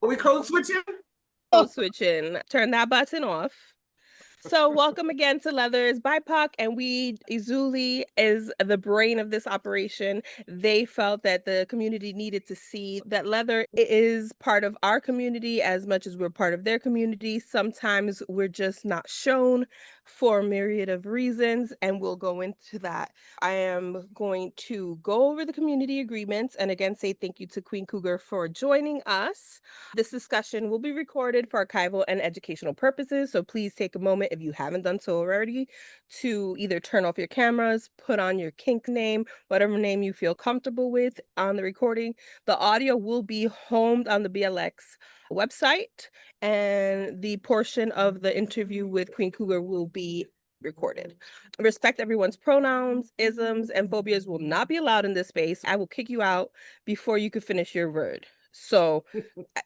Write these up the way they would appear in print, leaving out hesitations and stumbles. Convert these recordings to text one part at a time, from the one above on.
Are we code switching? Code switching. Turn that button off. So, welcome again to Leather's BIPOC, and Izuli is the brain of this operation. They felt that the community needed to see that Leather is part of our community as much as we're part of their community. Sometimes we're just not shown for a myriad of reasons, and we'll go into that. I am going to go over the community agreements and again say thank you to Queen Cougar for joining us. This discussion will be recorded for archival and educational purposes, so please take a moment if you haven't done so already to either turn off your cameras, put on your kink name, whatever name you feel comfortable with on the recording. The audio will be homed on the BLX website, and the portion of the interview with Queen Cougar will be recorded. Respect everyone's pronouns, isms, and phobias will not be allowed in this space. I will kick you out before you can finish your word. So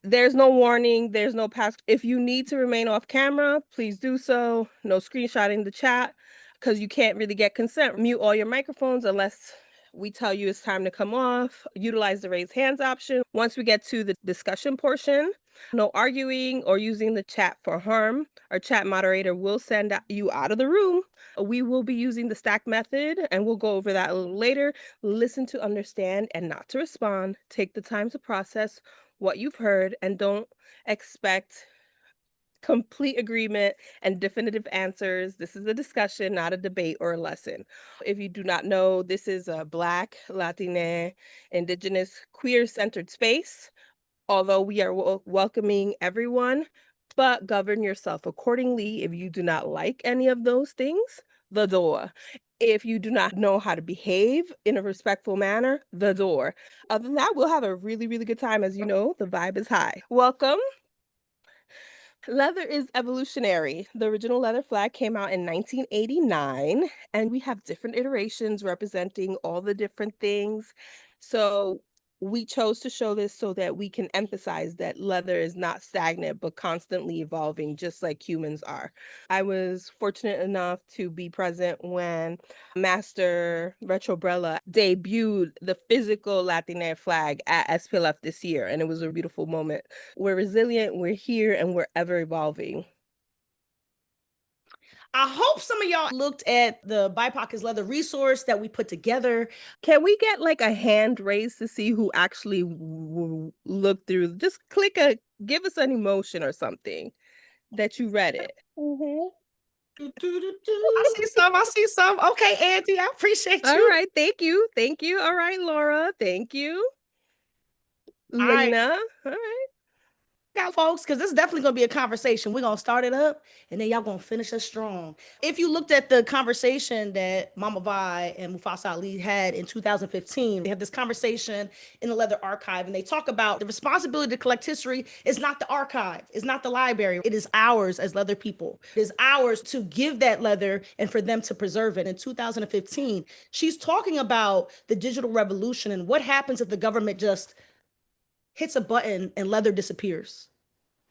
there's no warning, there's no pass. If you need to remain off camera, please do so. No screenshotting the chat because you can't really get consent. Mute all your microphones unless we tell you it's time to come off. Utilize the raise hands option. Once we get to the discussion portion, no arguing or using the chat for harm. Our chat moderator will send you out of the room. We will be using the stack method and we'll go over that a little later. Listen to understand and not to respond. Take the time to process what you've heard and don't expect complete agreement and definitive answers. This is a discussion, not a debate or a lesson. If you do not know, this is a Black, Latina, Indigenous, queer-centered space. Although we are welcoming everyone, but govern yourself accordingly. If you do not like any of those things, the door. If you do not know how to behave in a respectful manner, the door. Other than that, we'll have a really, really good time. As you know, the vibe is high. Welcome. Leather is evolutionary. The original leather flag came out in 1989, and we have different iterations representing all the different things. So we chose to show this so that we can emphasize that leather is not stagnant, but constantly evolving, just like humans are. I was fortunate enough to be present when Master Retrobrella debuted the physical Latina flag at SPLF this year, and it was a beautiful moment. We're resilient, we're here, and we're ever evolving. I hope some of y'all looked at the BIPOC is Leather resource that we put together. Can we get like a hand raised to see who actually looked through? Just give us an emotion or something that you read it. I see some. Okay, Auntie, I appreciate you. All right, thank you. All right, Laura, thank you. Lena, all right. Out, folks, because this is definitely going to be a conversation. We're going to start it up and then y'all going to finish us strong. If you looked at the conversation that Mama Vi and Mufasa Ali had in 2015, they have this conversation in the Leather Archive, and they talk about the responsibility to collect history is not the archive, it's not the library. It is ours as Leather people. It is ours to give that leather and for them to preserve it. In 2015, she's talking about the digital revolution and what happens if the government just hits a button and leather disappears.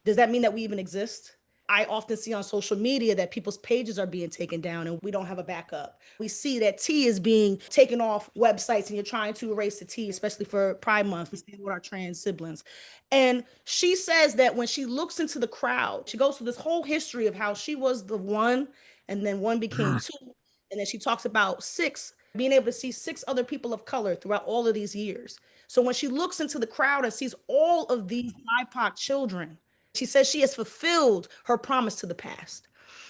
Does that mean that we even exist? I often see on social media that people's pages are being taken down and we don't have a backup. We see that tea is being taken off websites and you're trying to erase the tea, especially for Pride Month. We stand with our trans siblings. And she says that when she looks into the crowd, she goes through this whole history of how she was the one and then one became two. And then she talks about being able to see six other people of color throughout all of these years. So when she looks into the crowd and sees all of these BIPOC children, she says she has fulfilled her promise to the past.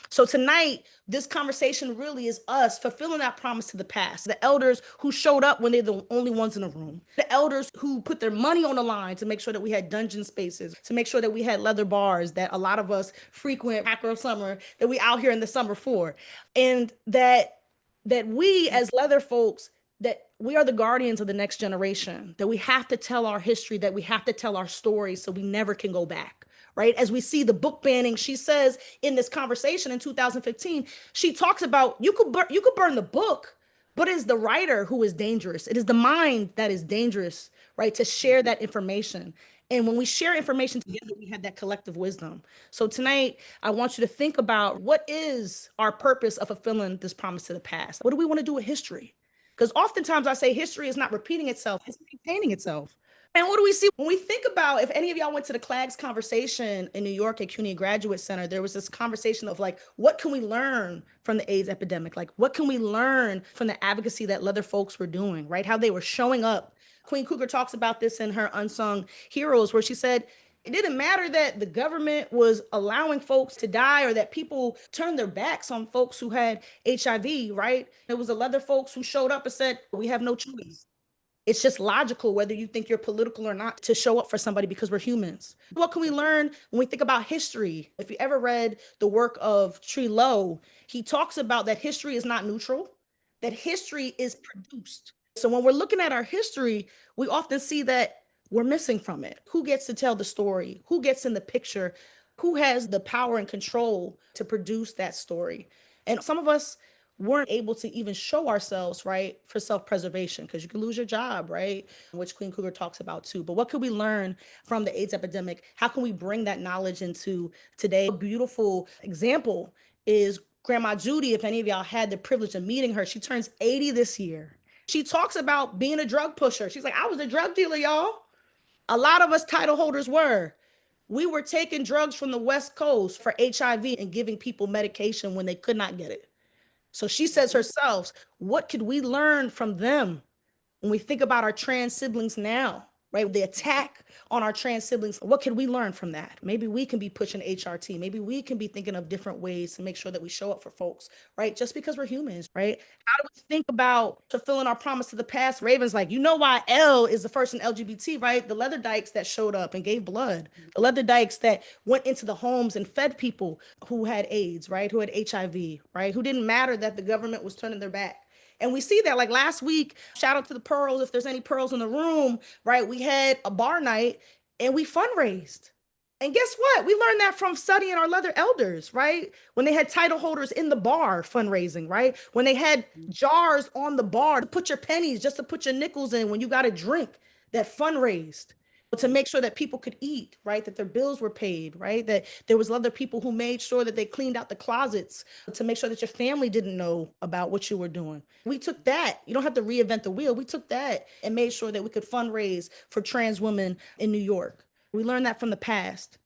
So tonight, this conversation really is us fulfilling that promise to the past. The elders who showed up when they're the only ones in the room. The elders who put their money on the line to make sure that we had dungeon spaces, to make sure that we had leather bars that a lot of us frequent macro summer, that we out here in the summer for. And that we as leather folks, that we are the guardians of the next generation, that we have to tell our history, that we have to tell our stories so we never can go back. Right? As we see the book banning, she says in this conversation in 2015, she talks about you could burn the book, but it is the writer who is dangerous. It is the mind that is dangerous, right? To share that information. And when we share information together, we have that collective wisdom. So tonight, I want you to think about what is our purpose of fulfilling this promise to the past? What do we want to do with history? Because oftentimes I say history is not repeating itself, it's maintaining itself. And what do we see when we think about, if any of y'all went to the CLAGS conversation in New York at CUNY Graduate Center, there was this conversation of like, what can we learn from the AIDS epidemic? Like, what can we learn from the advocacy that leather folks were doing, right? How they were showing up. Queen Cougar talks about this in her Unsung Heroes, where she said, it didn't matter that the government was allowing folks to die or that people turned their backs on folks who had HIV, right? It was the leather folks who showed up and said, we have no choice. It's just logical, whether you think you're political or not, to show up for somebody because we're humans. What can we learn when we think about history? If you ever read the work of Tree Lowe, he talks about that history is not neutral, that history is produced. So when we're looking at our history, we often see that we're missing from it. Who gets to tell the story? Who gets in the picture? Who has the power and control to produce that story? And some of us weren't able to even show ourselves, right, for self-preservation, because you can lose your job, right, which Queen Cougar talks about too. But what could we learn from the AIDS epidemic? How can we bring that knowledge into today? A beautiful example is Grandma Judy. If any of y'all had the privilege of meeting her, she turns 80 this year. She talks about being a drug pusher. She's like, I was a drug dealer, y'all. A lot of us title holders were. We were taking drugs from the West Coast for HIV and giving people medication when they could not get it. So she says herself, what could we learn from them when we think about our trans siblings now, right? The attack on our trans siblings. What can we learn from that? Maybe we can be pushing HRT. Maybe we can be thinking of different ways to make sure that we show up for folks, right? Just because we're humans, right? How do we think about fulfilling our promise to the past? Raven's like, you know why L is the first in LGBT, right? The leather dykes that showed up and gave blood, the leather dykes that went into the homes and fed people who had AIDS, right? Who had HIV, right? Who didn't matter that the government was turning their back. And we see that, like last week, shout out to the Pearls, if there's any Pearls in the room, right? We had a bar night and we fundraised. And guess what? We learned that from studying our leather elders, right? When they had title holders in the bar fundraising, right? When they had jars on the bar to put your pennies, just to put your nickels in when you got a drink, that fundraised to make sure that people could eat, right? That their bills were paid, right? That there was other people who made sure that they cleaned out the closets to make sure that your family didn't know about what you were doing. We took that. You don't have to reinvent the wheel. We took that and made sure that we could fundraise for trans women in New York. We learned that from the past.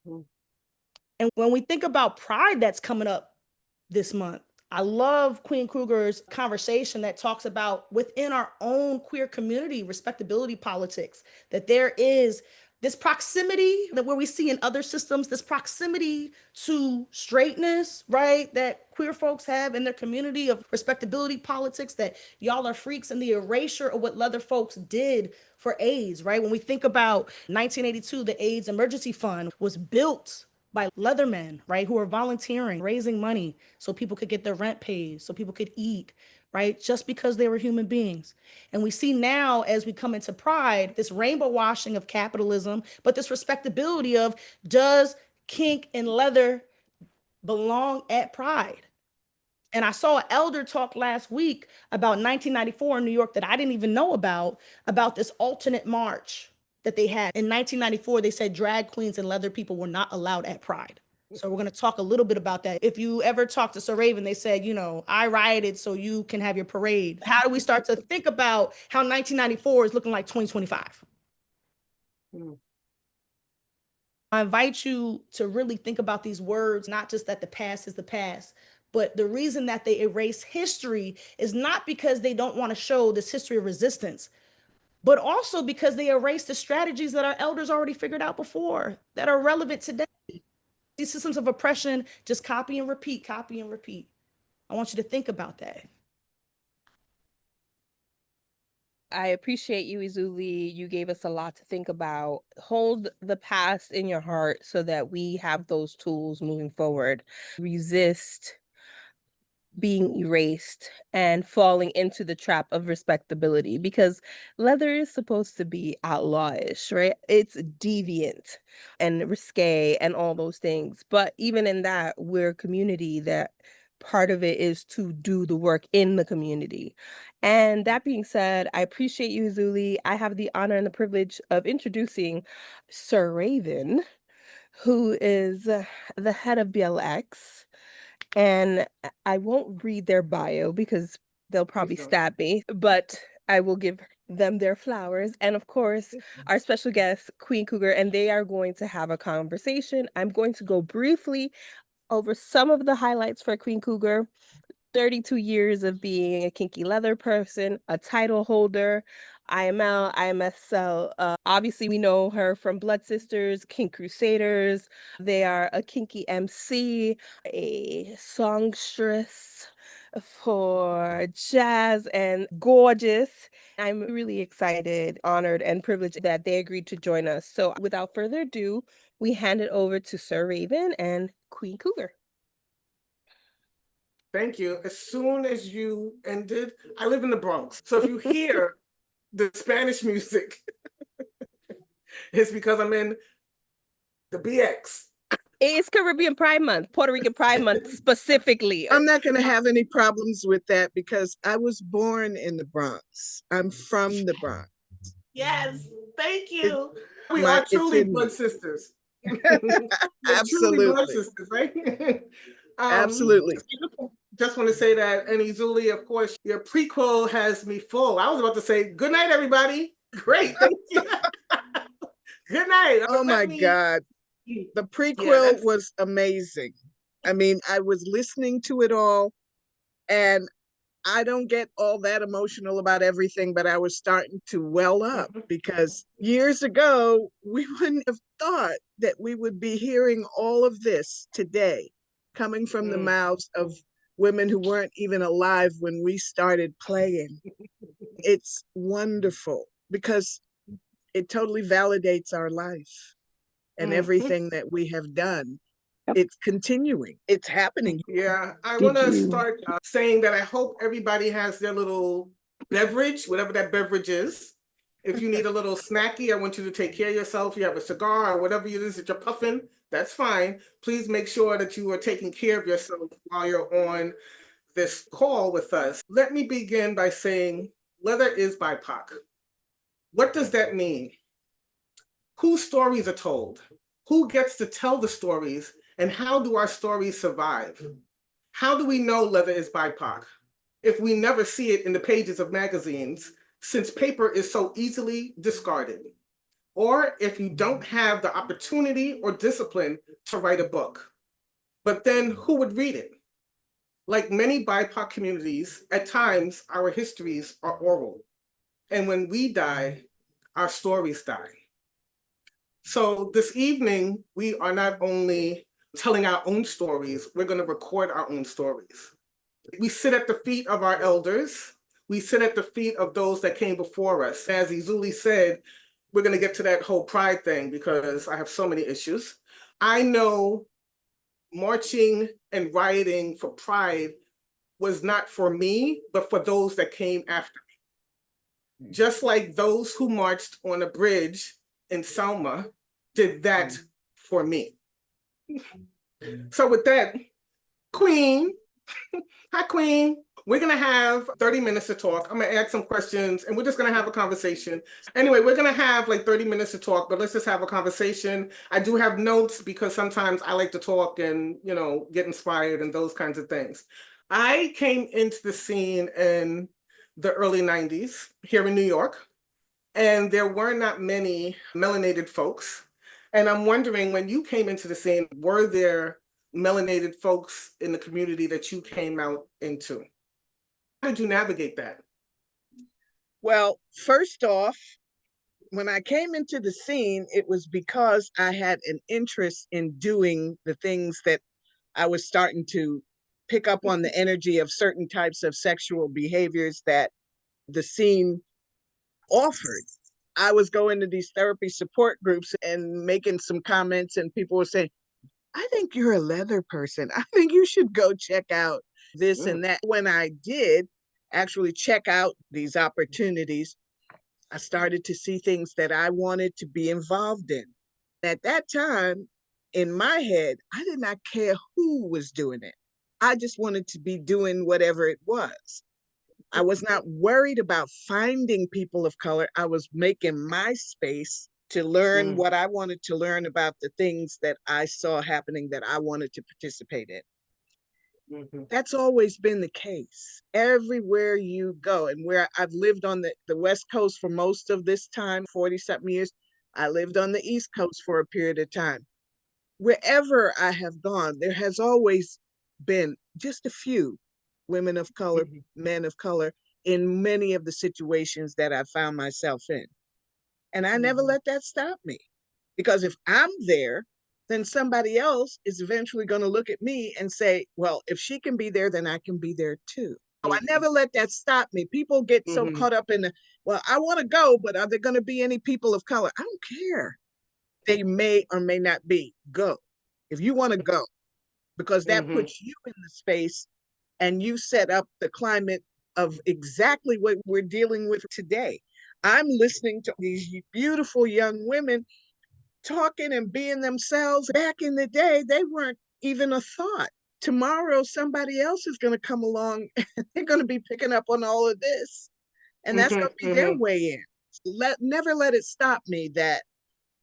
And when we think about Pride that's coming up this month, I love Queen Cougar's conversation that talks about within our own queer community, respectability politics, that there is this proximity that where we see in other systems, this proximity to straightness, right? That queer folks have in their community of respectability politics, that y'all are freaks, and the erasure of what leather folks did for AIDS, right? When we think about 1982, the AIDS Emergency Fund was built by leathermen, right, who are volunteering, raising money so people could get their rent paid, so people could eat, right, just because they were human beings. And we see now, as we come into Pride, this rainbow washing of capitalism, but this respectability of, does kink and leather belong at Pride? And I saw an elder talk last week about 1994 in New York that I didn't even know about this alternate march that they had. In 1994, they said drag queens and leather people were not allowed at Pride. So we're going to talk a little bit about that. If you ever talk to Sir Raven, they said, you know, I rioted so you can have your parade. How do we start to think about how 1994 is looking like 2025? I invite you to really think about these words, not just that the past is the past, but the reason that they erase history is not because they don't want to show this history of resistance, but also because they erase the strategies that our elders already figured out before that are relevant today. These systems of oppression, just copy and repeat, copy and repeat. I want you to think about that. I appreciate you, Izuli. You gave us a lot to think about. Hold the past in your heart so that we have those tools moving forward. Resist being erased and falling into the trap of respectability, because leather is supposed to be outlawish, right? It's deviant and risque and all those things. But even in that, we're a community that part of it is to do the work in the community. And that being said, I appreciate you, Zuli. I have the honor and the privilege of introducing Sir Raven, who is the head of BLX. And I won't read their bio because they'll probably stab me, but I will give them their flowers. And of course, our special guest, Queen Cougar, and they are going to have a conversation. I'm going to go briefly over some of the highlights for Queen Cougar. 32 years of being a kinky leather person, a title holder, IML, IMSL. Obviously, we know her from Blood Sisters, Kink Crusaders. They are a kinky MC, a songstress for jazz, and gorgeous. I'm really excited, honored, and privileged that they agreed to join us. So, without further ado, we hand it over to Sir Raven and Queen Cougar. Thank you. As soon as you ended, I live in the Bronx. So if you hear the Spanish music, it's because I'm in the BX. It's Caribbean Pride Month, Puerto Rican Pride Month specifically. I'm not going to have any problems with that because I was born in the Bronx. I'm from the Bronx. Yes, thank you. We are truly blood sisters. Absolutely. Truly blood sisters, right? Absolutely. Just want to say that, and Izuli, of course, your prequel has me full. I was about to say, good night, everybody. Great, thank you. Good night. Oh my God. The prequel was amazing. I mean, I was listening to it all, and I don't get all that emotional about everything, but I was starting to well up because years ago, we wouldn't have thought that we would be hearing all of this today coming from the mouths of women who weren't even alive when we started playing. It's wonderful because it totally validates our life and everything that we have done. It's continuing. It's happening. Yeah, I want to start saying that I hope everybody has their little beverage, whatever that beverage is. If you need a little snacky, I want you to take care of yourself. You have a cigar or whatever it is that you're puffing, that's fine. Please make sure that you are taking care of yourself while you're on this call with us. Let me begin by saying leather is BIPOC. What does that mean? Whose stories are told? Who gets to tell the stories? And how do our stories survive? How do we know leather is BIPOC if we never see it in the pages of magazines, since paper is so easily discarded? Or if you don't have the opportunity or discipline to write a book? But then who would read it? Like many BIPOC communities, at times our histories are oral. And when we die, our stories die. So this evening, we are not only telling our own stories, we're going to record our own stories. We sit at the feet of our elders. We sit at the feet of those that came before us. As Izuli said, we're going to get to that whole pride thing because I have so many issues. I know marching and rioting for pride was not for me, but for those that came after me. Just like those who marched on a bridge in Selma did that for me. So with that, Queen, hi Queen. We're gonna have 30 minutes to talk. I'm gonna ask some questions and we're just gonna have a conversation. Anyway, we're gonna have like 30 minutes to talk, but let's just have a conversation. I do have notes because sometimes I like to talk and, you know, get inspired and those kinds of things. I came into the scene in the early 90s here in New York, and there were not many melanated folks. And I'm wondering, when you came into the scene, were there melanated folks in the community that you came out into? How did you navigate that? Well, first off, when I came into the scene, it was because I had an interest in doing the things that I was starting to pick up on, the energy of certain types of sexual behaviors that the scene offered. I was going to these therapy support groups and making some comments, and people would say, I think you're a leather person. I think you should go check out this and that. When I did actually check out these opportunities, I started to see things that I wanted to be involved in. At that time, in my head, I did not care who was doing it. I just wanted to be doing whatever it was. I was not worried about finding people of color. I was making my space to learn what I wanted to learn about the things that I saw happening that I wanted to participate in. That's always been the case. Everywhere you go, and where I've lived on the West Coast for most of this time, 40 something years, I lived on the East Coast for a period of time. Wherever I have gone, there has always been just a few women of color, men of color in many of the situations that I found myself in. And I never let that stop me. Because if I'm there, then somebody else is eventually going to look at me and say, well, if she can be there, then I can be there too. So I never let that stop me. People get so caught up in the, well, I want to go, but are there going to be any people of color? I don't care. They may or may not be. Go. If you want to go, because that puts you in the space and you set up the climate of exactly what we're dealing with today. I'm listening to these beautiful young women talking and being themselves. Back in the day, they weren't even a thought. Tomorrow, somebody else is going to come along and they're going to be picking up on all of this. And that's going to be their way in. Never let it stop me that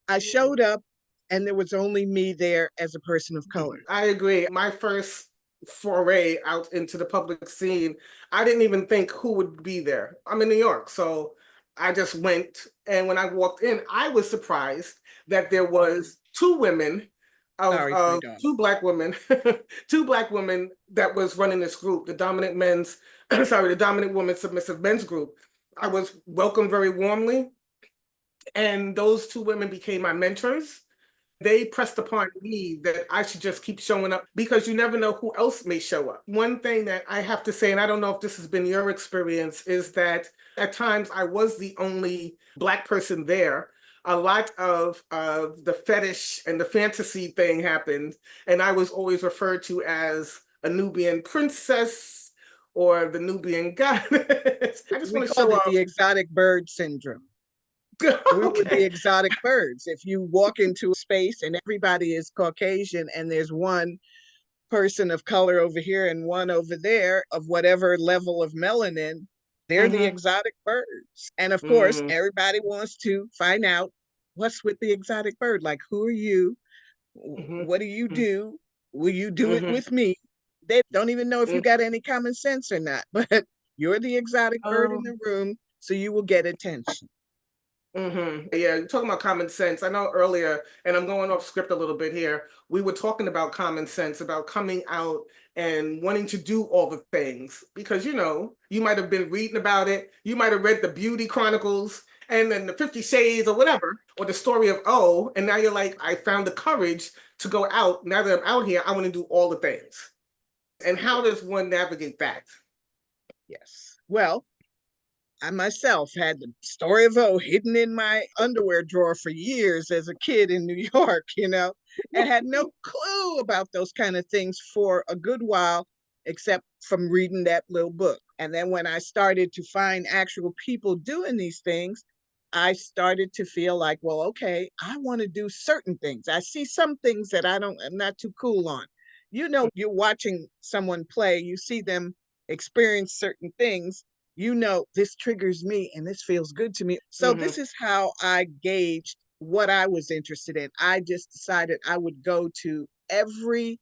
I showed up and there was only me there as a person of color. I agree. My first foray out into the public scene, I didn't even think who would be there. I'm in New York, so I just went. And when I walked in, I was surprised that there was two women two black women, two black women that was running this group, the dominant men's, the dominant woman submissive men's group. I was welcomed very warmly. And those two women became my mentors. They pressed upon me that I should just keep showing up because you never know who else may show up. One thing that I have to say, and I don't know if this has been your experience, is that at times I was the only Black person there. A lot of the fetish and the fantasy thing happened, and I was always referred to as a Nubian princess or the Nubian goddess. I just want to show up. The exotic bird syndrome. We were the exotic birds. If you walk into a space and everybody is Caucasian and there's one person of color over here and one over there of whatever level of melanin, they're the exotic birds. And of course, everybody wants to find out what's with the exotic bird. Like, who are you? What do you do? Will you do it with me? They don't even know if you got any common sense or not, but you're the exotic bird in the room, so you will get attention. Yeah, you're talking about common sense. I know earlier, and I'm going off script a little bit here, we were talking about common sense, about coming out and wanting to do all the things. Because, you know, you might have been reading about it. You might have read the Beauty Chronicles and then the 50 Shades or whatever, or the story of O. And now you're like, I found the courage to go out. Now that I'm out here, I want to do all the things. And how does one navigate that? Yes. Well, I myself had the story of O hidden in my underwear drawer for years as a kid in New York, you know, and had no clue about those kind of things for a good while, except from reading that little book. And then when I started to find actual people doing these things, I started to feel like, well, okay, I want to do certain things. I see some things that I'm not too cool on. You know, you're watching someone play, you see them experience certain things. You know, this triggers me and this feels good to me. So this is how I gauged what I was interested in. I just decided I would go to every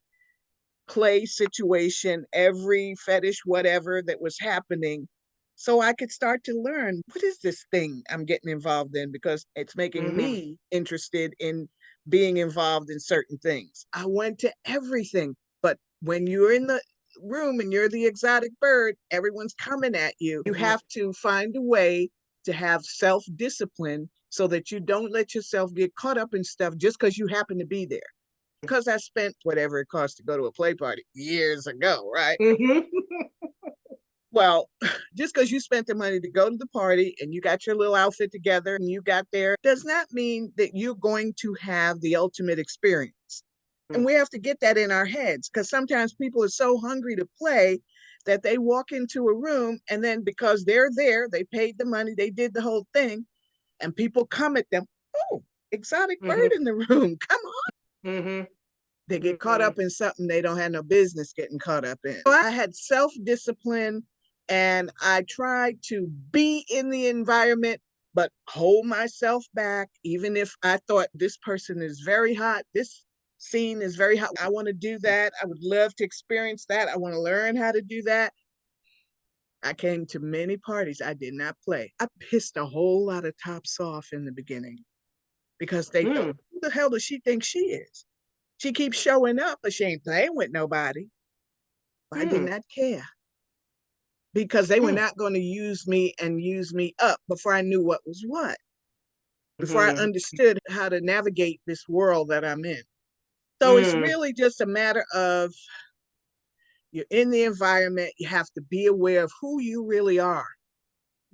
play situation, every fetish, whatever that was happening, so I could start to learn, what is this thing I'm getting involved in? Because it's making me interested in being involved in certain things. I went to everything, but when you're in the room and you're the exotic bird, everyone's coming at you. You have to find a way to have self-discipline so that you don't let yourself get caught up in stuff just because you happen to be there. Because I spent whatever it cost to go to a play party years ago, right? Well, just because you spent the money to go to the party and you got your little outfit together and you got there does not mean that you're going to have the ultimate experience. And we have to get that in our heads, because sometimes people are so hungry to play that they walk into a room and then because they're there, they paid the money, they did the whole thing, and people come at them, oh, exotic bird in the room, come on. They get caught up in something they don't have no business getting caught up in. So I had self-discipline and I tried to be in the environment, but hold myself back. Even if I thought this person is very hot, this scene is very hot. I want to do that. I would love to experience that. I want to learn how to do that. I came to many parties. I did not play. I pissed a whole lot of tops off in the beginning because they thought, who the hell does she think she is? She keeps showing up, but she ain't playing with nobody. I did not care because they were not going to use me and use me up before I knew what was what, before I understood how to navigate this world that I'm in. So it's really just a matter of you're in the environment. You have to be aware of who you really are.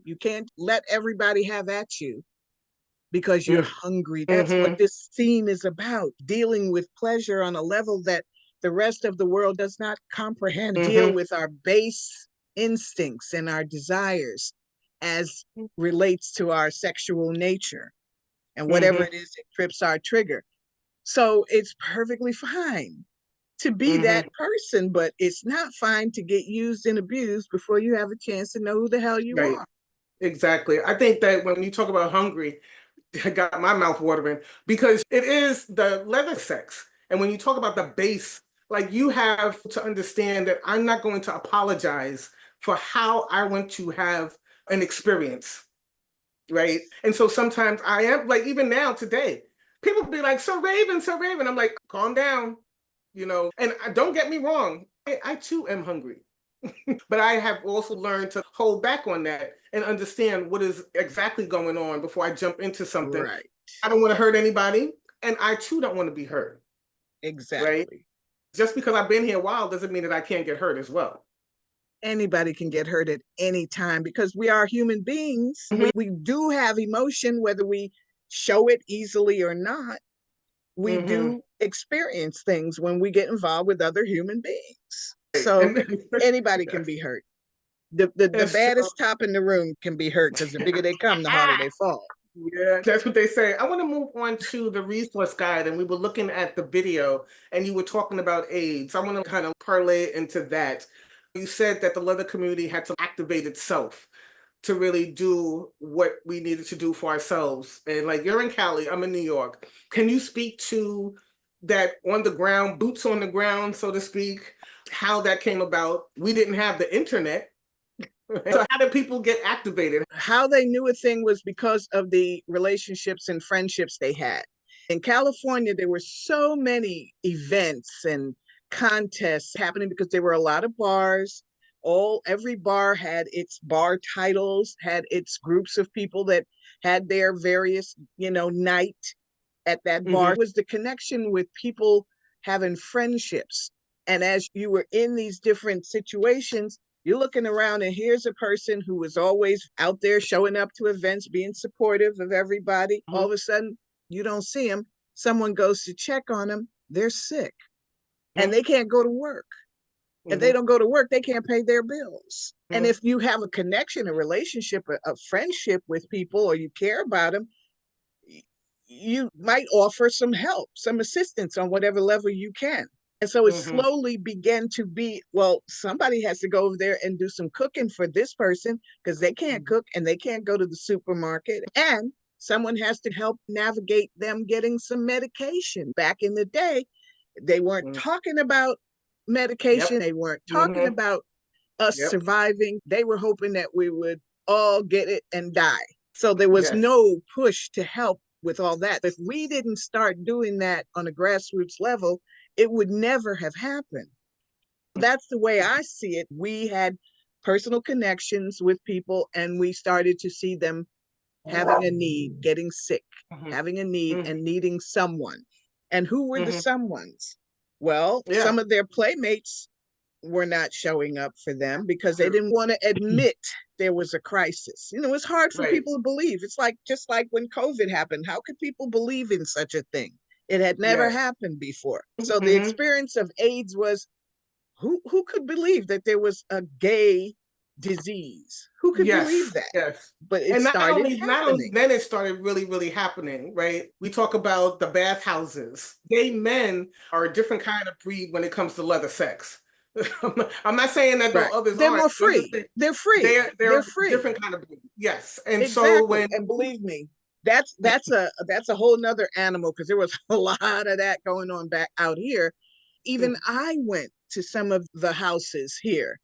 You can't let everybody have at you because you're hungry. That's what this scene is about, dealing with pleasure on a level that the rest of the world does not comprehend. Deal with our base instincts and our desires as relates to our sexual nature and whatever it is that trips our trigger. So it's perfectly fine to be that person, but it's not fine to get used and abused before you have a chance to know who the hell you are. Exactly. I think that when you talk about hungry, I got my mouth watering because it is the leather sex. And when you talk about the base, like you have to understand that I'm not going to apologize for how I want to have an experience, right? And so sometimes I am like, even now today, people be like, so Raven, so Raven. I'm like, calm down, you know, and don't get me wrong. I too am hungry. But I have also learned to hold back on that and understand what is exactly going on before I jump into something. Right. I don't want to hurt anybody, and I too don't want to be hurt. Exactly. Right? Just because I've been here a while doesn't mean that I can't get hurt as well. Anybody can get hurt at any time because we are human beings. We do have emotion, whether we show it easily or not. We do experience things when we get involved with other human beings. So anybody can be hurt. The baddest top in the room can be hurt because the bigger they come, the harder they fall. Yeah, that's what they say. I want to move on to the resource guide, and we were looking at the video, and you were talking about AIDS. I want to kind of parlay into that. You said that the leather community had to activate itself to really do what we needed to do for ourselves. And like, you're in Cali, I'm in New York. Can you speak to that on the ground, boots on the ground, so to speak, how that came about? We didn't have the internet. So how did people get activated? How they knew a thing was because of the relationships and friendships they had. In California, there were so many events and contests happening because there were a lot of bars. Every bar had its bar titles, had its groups of people that had their various, night at that bar. It was the connection with people having friendships. And as you were in these different situations, you're looking around and here's a person who was always out there showing up to events, being supportive of everybody. All of a sudden, you don't see them. Someone goes to check on them. They're sick and they can't go to work. If they don't go to work, they can't pay their bills. And if you have a connection, a relationship, a friendship with people, or you care about them, you might offer some help, some assistance on whatever level you can. And so it slowly began to be, well, somebody has to go over there and do some cooking for this person because they can't cook and they can't go to the supermarket. And someone has to help navigate them getting some medication. Back in the day, they weren't talking about medication. They weren't talking about us surviving. They were hoping that we would all get it and die. So there was no push to help with all that. If we didn't start doing that on a grassroots level, it would never have happened. That's the way I see it. We had personal connections with people and we started to see them having a need, getting sick, having a need and needing someone. And who were the someones? Well, some of their playmates were not showing up for them because they didn't want to admit there was a crisis. It's hard for people to believe. It's like, just like when COVID happened, how could people believe in such a thing? It had never happened before. So the experience of AIDS was, who could believe that there was a gay disease? Who could believe that? Yes. But it started not only then it started really, really happening, right? We talk about the bathhouses. Gay men are a different kind of breed when it comes to leather sex. I'm not saying that the others they're aren't. more free. They're free. They're free. different kind of breed. Yes. And exactly. so when and believe me, that's a whole nother animal, because there was a lot of that going on back out here. Even I went to some of the houses here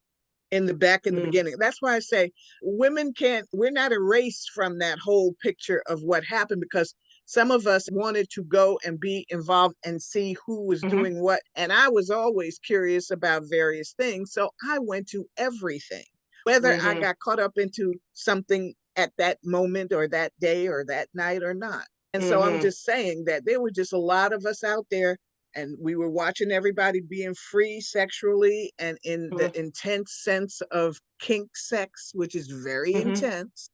in the back in the beginning. That's why I say we're not erased from that whole picture of what happened, because some of us wanted to go and be involved and see who was doing what. And I was always curious about various things. So I went to everything, whether I got caught up into something at that moment or that day or that night or not. And so I'm just saying that there were just a lot of us out there, and we were watching everybody being free sexually and in the intense sense of kink sex, which is very intense.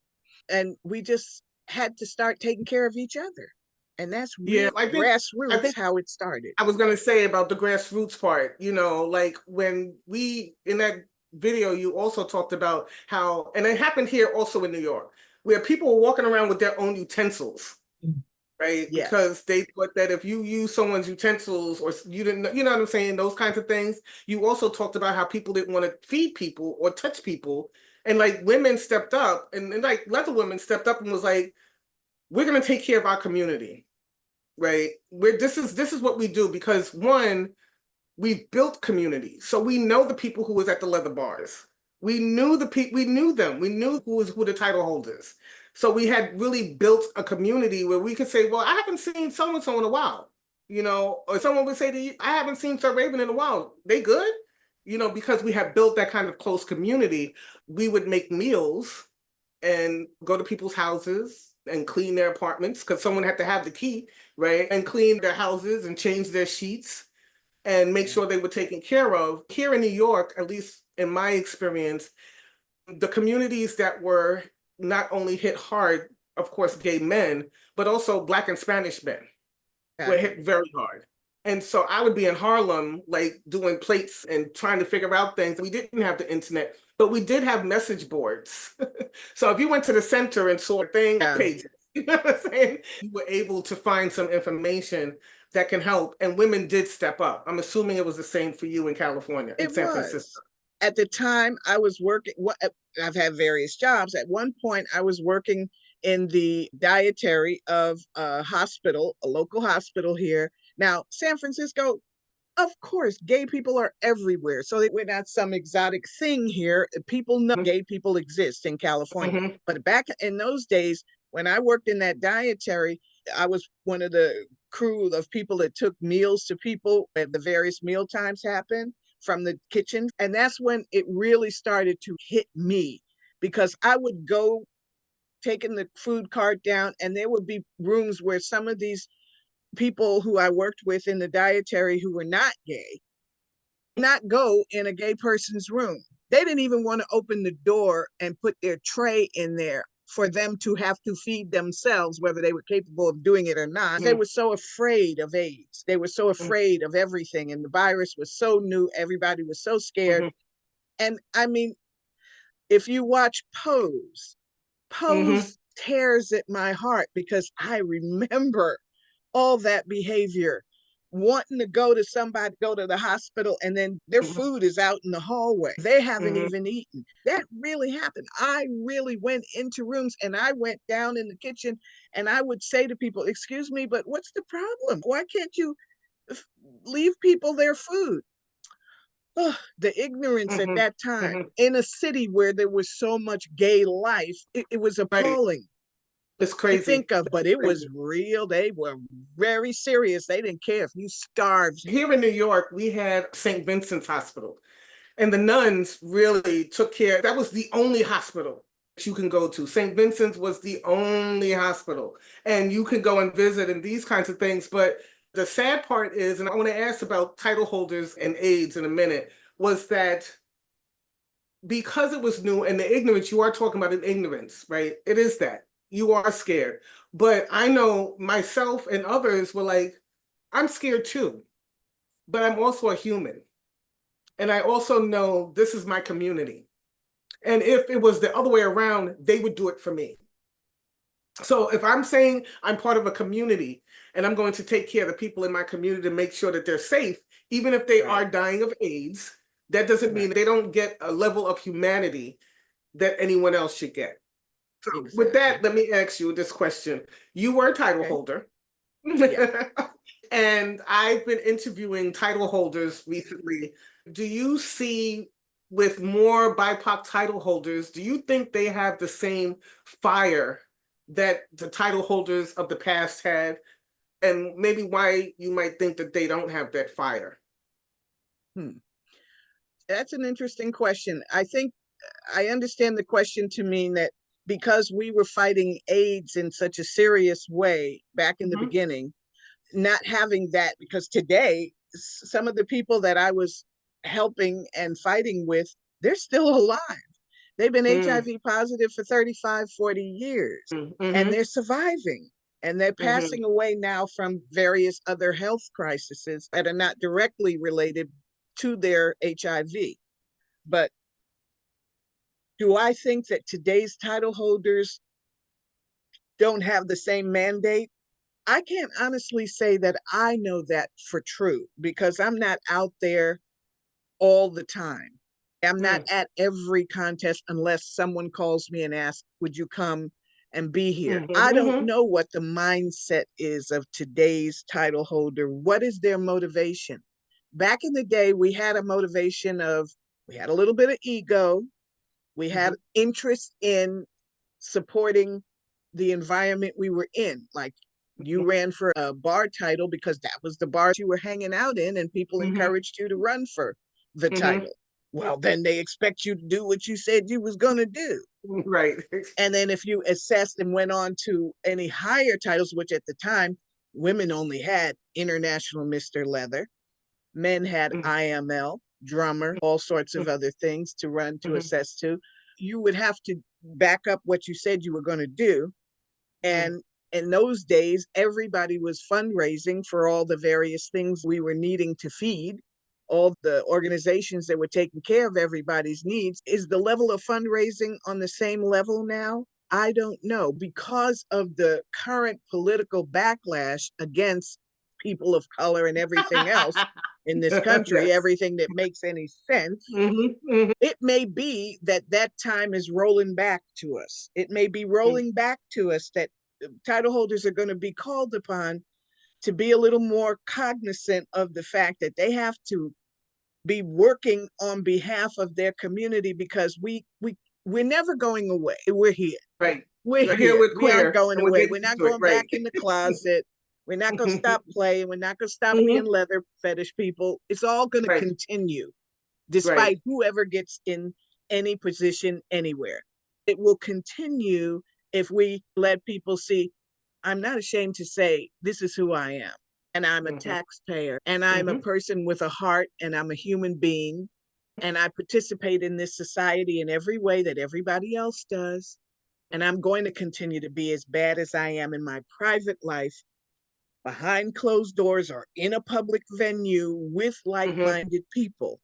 And we just had to start taking care of each other. And that's really grassroots how it started. I was going to say about the grassroots part, you know, like when we, in that video, you also talked about how, and it happened here also in New York, where people were walking around with their own utensils. Right? Yes. Because they thought that if you use someone's utensils or you didn't, you know what I'm saying? Those kinds of things. You also talked about how people didn't want to feed people or touch people. And like women stepped up and like other women stepped up and was like, we're going to take care of our community. Right? This is what we do, because one, we've built community. So we know the people who was at the leather bars. We knew we knew them. We knew who the title holders. So we had really built a community where we could say, well, I haven't seen so-and-so in a while, you know, or someone would say to you, I haven't seen Sir Raven in a while. They good? You know, because we have built that kind of close community. We would make meals and go to people's houses and clean their apartments, because someone had to have the key, right? And clean their houses and change their sheets and make sure they were taken care of. Here in New York, at least in my experience, the communities that were not only hit hard, of course, gay men, but also Black and Spanish men were hit very hard. And so I would be in Harlem, like doing plates and trying to figure out things. We didn't have the internet, but we did have message boards. So if you went to the center and saw pages, you know what I'm saying? You were able to find some information that can help. And women did step up. I'm assuming it was the same for you in California, in San Francisco. At the time I was working, I've had various jobs. At one point I was working in the dietary of a hospital, a local hospital here. Now, San Francisco, of course, gay people are everywhere. So we're not some exotic thing here. People know gay people exist in California. But back in those days, when I worked in that dietary, I was one of the crew of people that took meals to people at the various meal times happened from the kitchen. And that's when it really started to hit me, because I would go taking the food cart down, and there would be rooms where some of these people who I worked with in the dietary who were not gay, not go in a gay person's room. They didn't even want to open the door and put their tray in there for them to have to feed themselves, whether they were capable of doing it or not. They were so afraid of AIDS. They were so afraid of everything. And the virus was so new. Everybody was so scared. And I mean, if you watch Pose tears at my heart, because I remember all that behavior, wanting to go to the hospital, and then their food is out in the hallway. They haven't even eaten. That really happened. I really went into rooms, and I went down in the kitchen, and I would say to people, excuse me, but what's the problem? Why can't you leave people their food? Oh, the ignorance at that time in a city where there was so much gay life, it was appalling. It's crazy to think of, but it was real. They were very serious. They didn't care if you starved. Here in New York, we had St. Vincent's Hospital, and the nuns really took care. That was the only hospital that you can go to. St. Vincent's was the only hospital, and you could go and visit and these kinds of things. But the sad part is, and I want to ask about title holders and AIDS in a minute, was that because it was new and the ignorance, you are talking about an ignorance, right? It is that. You are scared. But I know myself and others were like, I'm scared too, but I'm also a human. And I also know this is my community. And if it was the other way around, they would do it for me. So if I'm saying I'm part of a community and I'm going to take care of the people in my community to make sure that they're safe, even if they are dying of AIDS, that doesn't mean they don't get a level of humanity that anyone else should get. So with that, let me ask you this question. You were a title holder. Yeah. And I've been interviewing title holders recently. Do you see with more BIPOC title holders, do you think they have the same fire that the title holders of the past had? And maybe why you might think that they don't have that fire? That's an interesting question. I think I understand the question to mean that because we were fighting AIDS in such a serious way back in the beginning, not having that, because today, some of the people that I was helping and fighting with, they're still alive. They've been HIV positive for 35, 40 years, and they're surviving. And they're passing away now from various other health crises that are not directly related to their HIV. But do I think that today's title holders don't have the same mandate? I can't honestly say that I know that for true, because I'm not out there all the time. I'm not at every contest unless someone calls me and asks, would you come and be here? I don't know what the mindset is of today's title holder. What is their motivation? Back in the day, we had a motivation of, we had a little bit of ego. We had interest in supporting the environment we were in. Like, you ran for a bar title because that was the bar you were hanging out in, and people encouraged you to run for the title. Well, then they expect you to do what you said you was going to do. Right. And then if you assessed and went on to any higher titles, which at the time, women only had International Mr. Leather, men had IML, drummer, all sorts of other things to run to assess to. You would have to back up what you said you were going to do. And in those days, everybody was fundraising for all the various things we were needing to feed, all the organizations that were taking care of everybody's needs. Is the level of fundraising on the same level now? I don't know. Because of the current political backlash against people of color and everything else in this country, everything that makes any sense, it may be that that time is rolling back to us. It may be rolling back to us that title holders are going to be called upon to be a little more cognizant of the fact that they have to be working on behalf of their community, because we're never going away. We're here. Right. We're here. We aren't going away. We're not going back in the closet. We're not going to stop playing. We're not going to stop being leather fetish people. It's all going to continue, despite whoever gets in any position anywhere. It will continue if we let people see, I'm not ashamed to say, this is who I am. And I'm a taxpayer, and I'm a person with a heart, and I'm a human being. And I participate in this society in every way that everybody else does. And I'm going to continue to be as bad as I am in my private life, behind closed doors or in a public venue with like-minded people,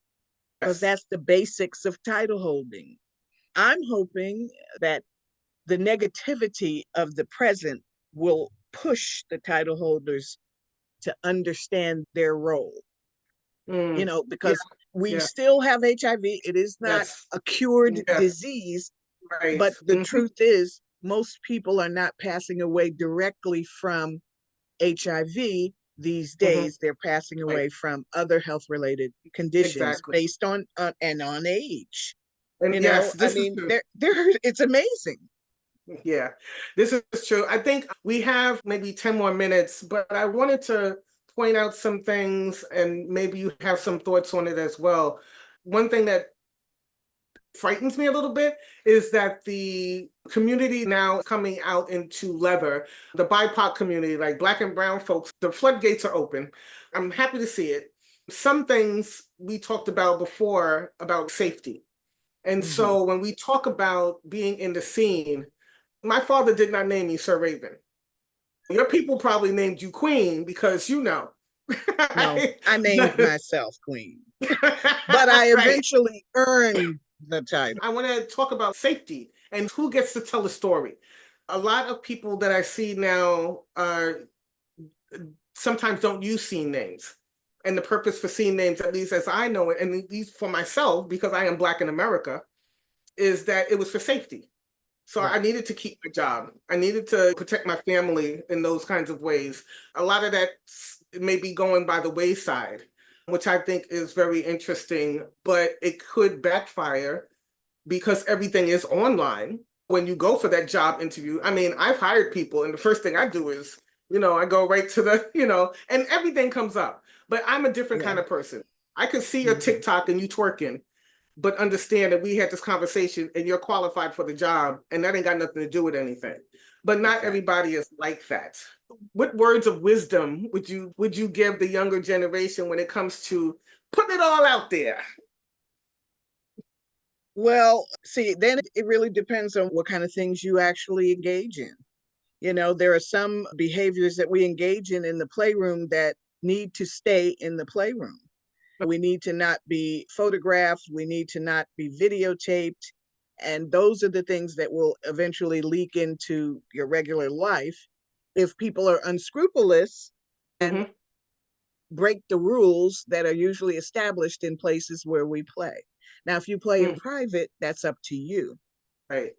because that's the basics of title holding. I'm hoping that the negativity of the present will push the title holders to understand their role. You know, because we still have HIV. It is not a cured disease, but the truth is, most people are not passing away directly from HIV these days. They're passing away from other health-related conditions based on and on age. And you know, I mean, it's amazing. Yeah, this is true. I think we have maybe 10 more minutes, but I wanted to point out some things, and maybe you have some thoughts on it as well. One thing that frightens me a little bit is that the community now coming out into leather, the BIPOC community, like Black and brown folks, the floodgates are open. I'm happy to see it. Some things we talked about before about safety. And so when we talk about being in the scene, my father did not name me Sir Raven. Your people probably named you Queen because you know. No, I named myself Queen. But I eventually earned the title. I want to talk about safety and who gets to tell the story. A lot of people that I see now sometimes don't use scene names. And the purpose for scene names, at least as I know it, and at least for myself, because I am Black in America, is that it was for safety. So I needed to keep my job. I needed to protect my family in those kinds of ways. A lot of that may be going by the wayside, which I think is very interesting, but it could backfire because everything is online. When you go for that job interview, I mean, I've hired people, and the first thing I do is, I go right to the, and everything comes up. But I'm a different kind of person. I can see your TikTok and you twerking, but understand that we had this conversation and you're qualified for the job, and that ain't got nothing to do with anything. But not everybody is like that. What words of wisdom would you give the younger generation when it comes to putting it all out there? Well, see, then it really depends on what kind of things you actually engage in. There are some behaviors that we engage in the playroom that need to stay in the playroom. We need to not be photographed. We need to not be videotaped. And those are the things that will eventually leak into your regular life. If people are unscrupulous and break the rules that are usually established in places where we play. Now, if you play in private, that's up to you. Right.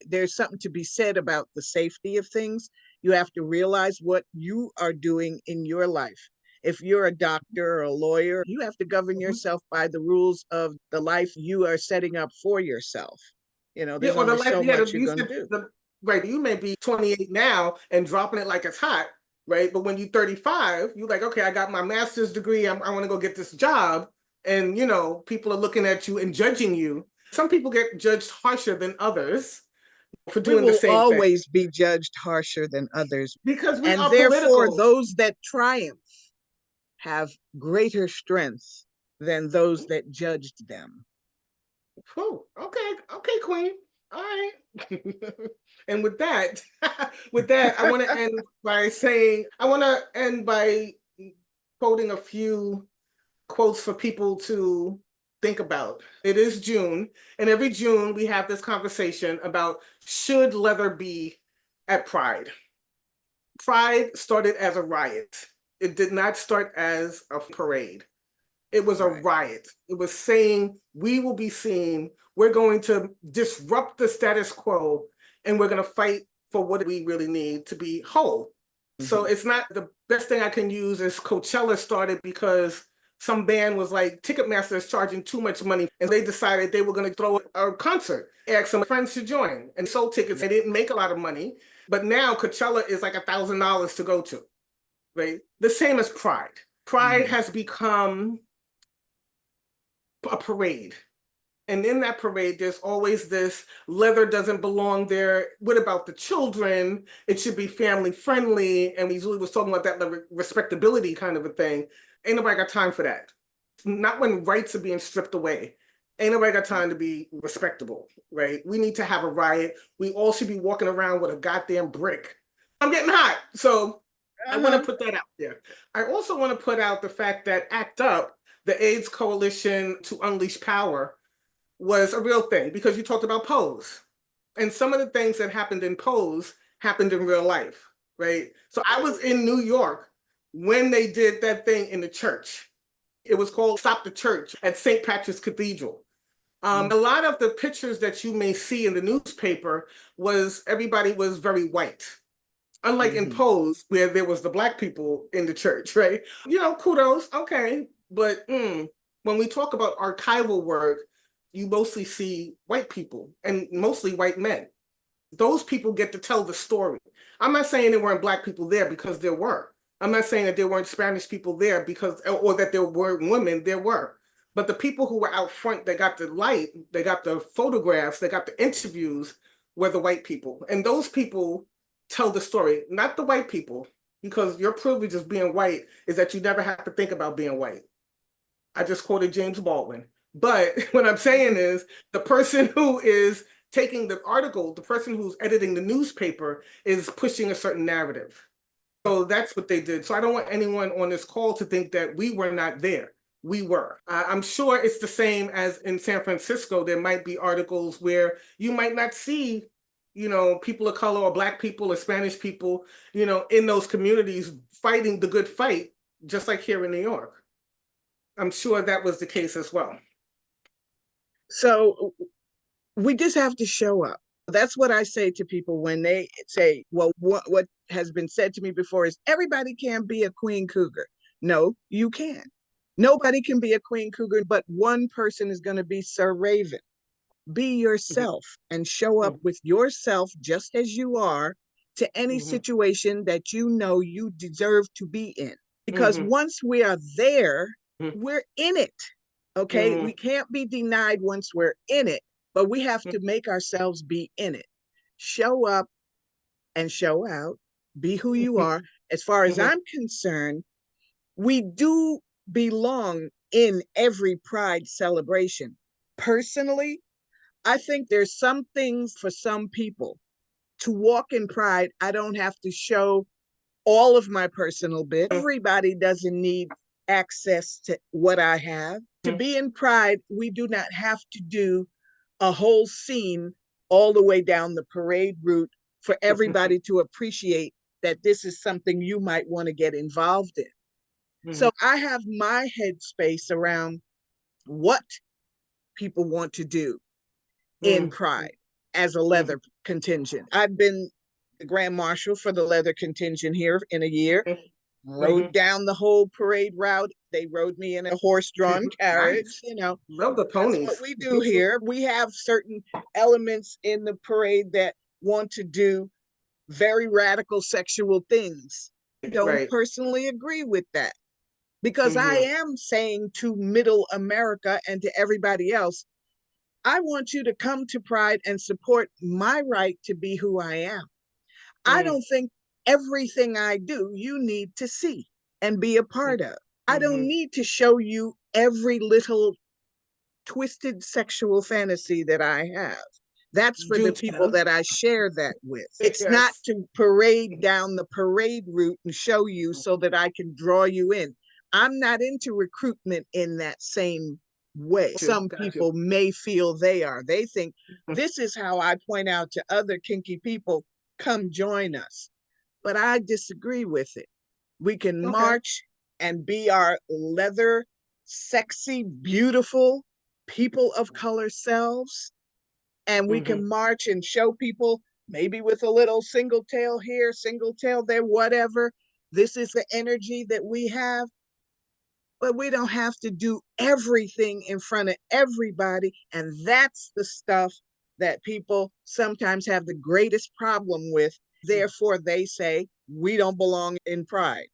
There's something to be said about the safety of things. You have to realize what you are doing in your life. If you're a doctor or a lawyer, you have to govern yourself by the rules of the life you are setting up for yourself. There's only so much you're going to do. Right. You may be 28 now and dropping it like it's hot, right? But when you're 35, you're like, okay, I got my master's degree. I want to go get this job. And, people are looking at you and judging you. Some people get judged harsher than others for doing the same thing. We will always be judged harsher than others. Because we and are therefore, political. Those that triumph have greater strength than those that judged them. Oh, okay, Queen. All right. And with that, I want to end by quoting a few quotes for people to think about. It is June, and every June we have this conversation about should leather be at Pride. Pride started as a riot. It did not start as a parade. It was a riot. It was saying, we will be seen. We're going to disrupt the status quo, and we're going to fight for what we really need to be whole. So it's not the best thing I can use is Coachella started because some band was like, Ticketmaster is charging too much money. And they decided they were going to throw a concert, ask some friends to join and sold tickets. They didn't make a lot of money. But now Coachella is like $1,000 to go to, right? The same as Pride. Pride has become a parade. And in that parade, there's always this leather doesn't belong there. What about the children? It should be family friendly. And we usually was talking about that respectability kind of a thing. Ain't nobody got time for that. Not when rights are being stripped away. Ain't nobody got time to be respectable, right? We need to have a riot. We all should be walking around with a goddamn brick. I'm getting hot. So I want to put that out there. I also want to put out the fact that ACT UP, the AIDS Coalition to Unleash Power, was a real thing because you talked about Pose. And some of the things that happened in Pose happened in real life, right? So I was in New York when they did that thing in the church. It was called Stop the Church at St. Patrick's Cathedral. A lot of the pictures that you may see in the newspaper everybody was very white. Unlike in Pose, where there was the Black people in the church, right? Kudos, okay. But when we talk about archival work, you mostly see white people and mostly white men. Those people get to tell the story. I'm not saying there weren't Black people there because there were. I'm not saying that there weren't Spanish people there or that there weren't women, there were. But the people who were out front, they got the light, they got the photographs, they got the interviews, were the white people. And those people tell the story, not the white people, because your privilege as being white is that you never have to think about being white. I just quoted James Baldwin. But what I'm saying is the person who is taking the article, the person who's editing the newspaper is pushing a certain narrative. So that's what they did. So I don't want anyone on this call to think that we were not there. We were. I'm sure it's the same as in San Francisco. There might be articles where you might not see, people of color or Black people or Spanish people, in those communities fighting the good fight, just like here in New York. I'm sure that was the case as well. So we just have to show up. That's what I say to people when they say, well, what has been said to me before is everybody can't be a queen cougar. No, you can. Nobody can be a queen cougar, but one person is going to be Sir Raven. Be yourself and show up with yourself just as you are to any situation that you know you deserve to be in. Because once we are there, we're in it. Okay. We can't be denied once we're in it, but we have to make ourselves be in it. Show up and show out, be who you are. As far as I'm concerned, we do belong in every Pride celebration. Personally, I think there's some things for some people. To walk in Pride, I don't have to show all of my personal bit. Everybody doesn't need access to what I have. To be in Pride, we do not have to do a whole scene all the way down the parade route for everybody to appreciate that this is something you might want to get involved in. So I have my headspace around what people want to do in Pride as a leather contingent. I've been the Grand Marshal for the leather contingent here in a year. Rode down the whole parade route. They rode me in a horse-drawn carriage. Nice. You know, Love the ponies. that's what we do here. We have certain elements in the parade that want to do very radical sexual things. I don't personally agree with that, because I am saying to middle America and to everybody else, I want you to come to Pride and support my right to be who I am. I don't think everything I do you need to see and be a part of. I don't need to show you every little twisted sexual fantasy that I have. That's for the people that I share that with. It's not to parade down the parade route and show you so that I can draw you in. I'm not into recruitment in that same way. Some people may feel they are. They think this is how I point out to other kinky people, come join us. But I disagree with it. We can march and be our leather, sexy, beautiful people of color selves. And we can march and show people, maybe with a little single tail here, single tail there, whatever. This is the energy that we have. But we don't have to do everything in front of everybody. And that's the stuff that people sometimes have the greatest problem with. Therefore, they say, we don't belong in Pride.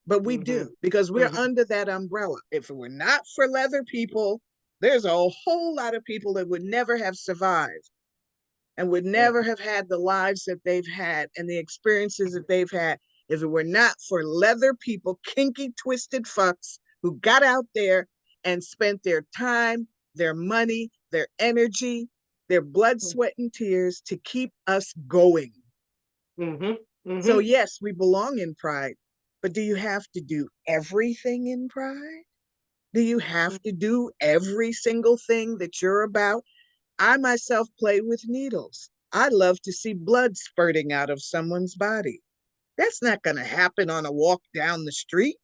But we do, because we're under that umbrella. If it were not for leather people, there's a whole lot of people that would never have survived and would never have had the lives that they've had and the experiences that they've had if it were not for leather people, kinky, twisted fucks who got out there and spent their time, their money, their energy, their blood, sweat, and tears to keep us going. So yes, we belong in Pride, but do you have to do everything in Pride? Do you have to do every single thing that you're about? I myself play with needles. I love to see blood spurting out of someone's body. That's not going to happen on a walk down the street.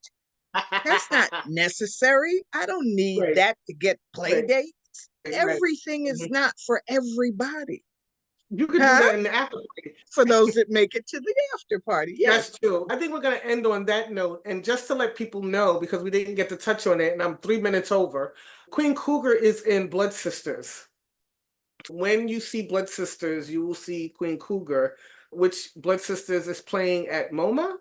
That's not necessary. I don't need that to get play dates. Everything is not for everybody. You could do that in the after party. For those that make it to the after party. Yes. That's true. I think we're going to end on that note. And just to let people know, because we didn't get to touch on it, and I'm 3 minutes over, Queen Cougar is in Blood Sisters. When you see Blood Sisters, you will see Queen Cougar, which Blood Sisters is playing at MoMA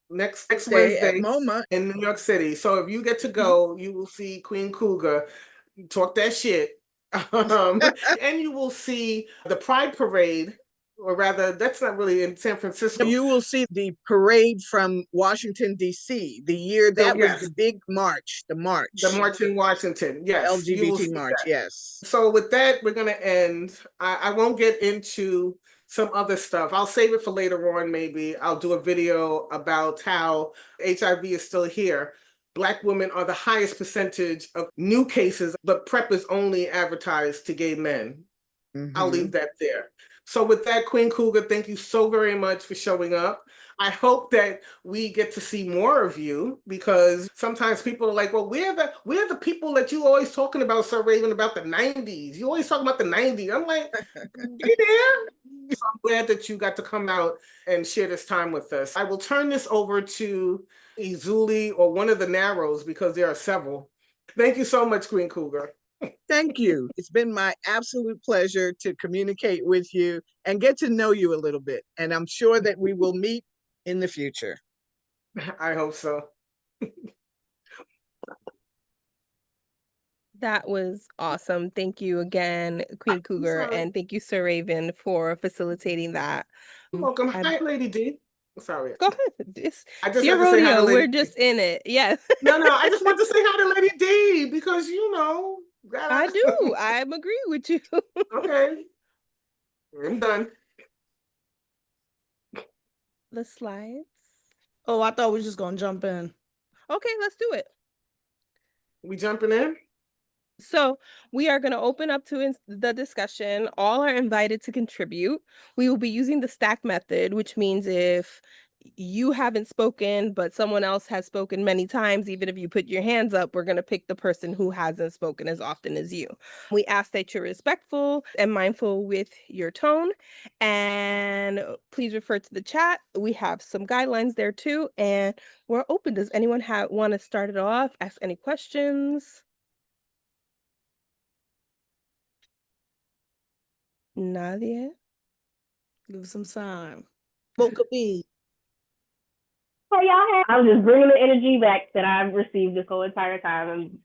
next Wednesday at MoMA in New York City. So if you get to go, you will see Queen Cougar talk that shit. And you will see the Pride Parade, or rather, that's not really in San Francisco. You will see the parade from Washington, D.C., the year that was the big march, the march. The march in Washington, yes. LGBT march, yes. So with that, we're going to end. I won't get into some other stuff. I'll save it for later on, maybe. I'll do a video about how HIV is still here. Black women are the highest percentage of new cases, but PrEP is only advertised to gay men. I'll leave that there. So with that, Queen Cougar, thank you so very much for showing up. I hope that we get to see more of you, because sometimes people are like, well, we're the people that you always talking about, Sir Raven, about the 90s. You always talking about the 90s. I'm like, be there. So I'm glad that you got to come out and share this time with us. I will turn this over to Izuli, or one of the Narrows, because there are several. Thank you so much, Queen Cougar. Thank you. It's been my absolute pleasure to communicate with you and get to know you a little bit. And I'm sure that we will meet in the future. I hope so. That was awesome. Thank you again, Queen Cougar, and thank you, Sir Raven, for facilitating that. You're welcome. Hi, Lady D. Sorry. Go ahead. It's I just your had to say hi to rodeo. Lady We're D. just in it. Yes. No, I just want to say hi to Lady D, because I do. I'm agree with you. Okay. I'm done. The slides. Oh, I thought we were just gonna jump in. Okay, let's do it. We jumping in? So we are going to open up to the discussion. All are invited to contribute. We will be using the stack method, which means if you haven't spoken, but someone else has spoken many times, even if you put your hands up, we're going to pick the person who hasn't spoken as often as you. We ask that you're respectful and mindful with your tone. And please refer to the chat. We have some guidelines there too. And we're open. Does anyone want to start it off? Ask any questions? Nadia? Give some time. Mocha B. Hey, y'all. I'm just bringing the energy back that I've received this whole entire time. And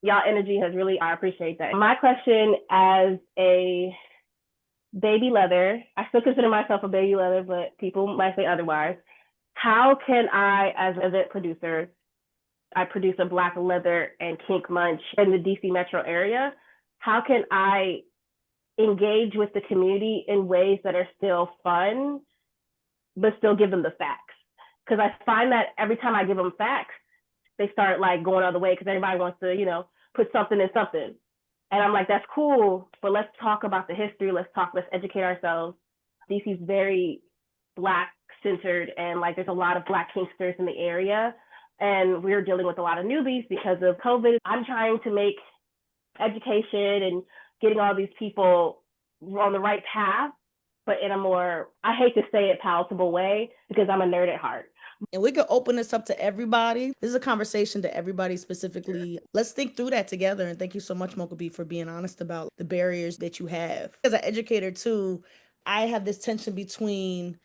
y'all energy has really, I appreciate that. My question, as a baby leather, I still consider myself a baby leather, but people might say otherwise. How can I, as an event producer, I produce a Black leather and kink munch in the DC metro area. How can I engage with the community in ways that are still fun, but still give them the facts? Because I find that every time I give them facts, they start like going other way because everybody wants to, put something in something. And I'm like, that's cool, but let's talk about the history. Let's educate ourselves. DC's very Black centered, and like there's a lot of Black kinksters in the area. And we're dealing with a lot of newbies because of COVID. I'm trying to make education and getting all these people on the right path, but in a more, I hate to say it, palatable way, because I'm a nerd at heart. And we could open this up to everybody. This is a conversation to everybody specifically. Let's think through that together. And thank you so much, Mocha B, for being honest about the barriers that you have. As an educator too, I have this tension between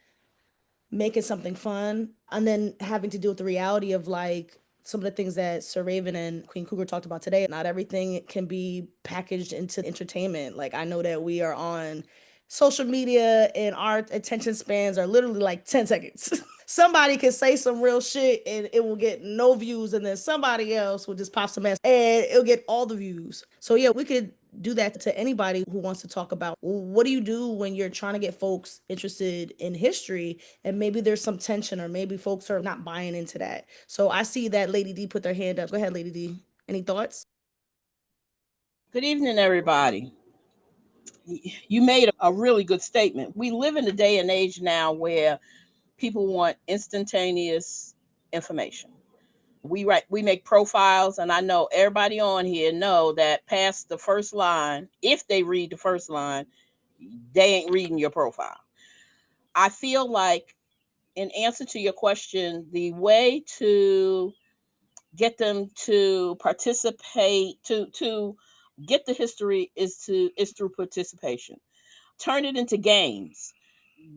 making something fun and then having to deal with the reality of like some of the things that Sir Raven and Queen Cougar talked about today. Not everything can be packaged into entertainment. Like I know that we are on social media and our attention spans are literally like 10 seconds. Somebody can say some real shit and it will get no views, and then somebody else will just pop some ass and it'll get all the views. So yeah, we could do that to anybody who wants to talk about, well, what do you do when you're trying to get folks interested in history and maybe there's some tension or maybe folks are not buying into that. So I see that Lady D put their hand up. Go ahead, Lady D. Any thoughts? Good evening, everybody. You made a really good statement. We live in a day and age now where people want instantaneous information. We make profiles, and I know everybody on here know that past the first line, if they read the first line, they ain't reading your profile. I feel like, in answer to your question, the way to get them to participate, to get the history is through participation. Turn it into games.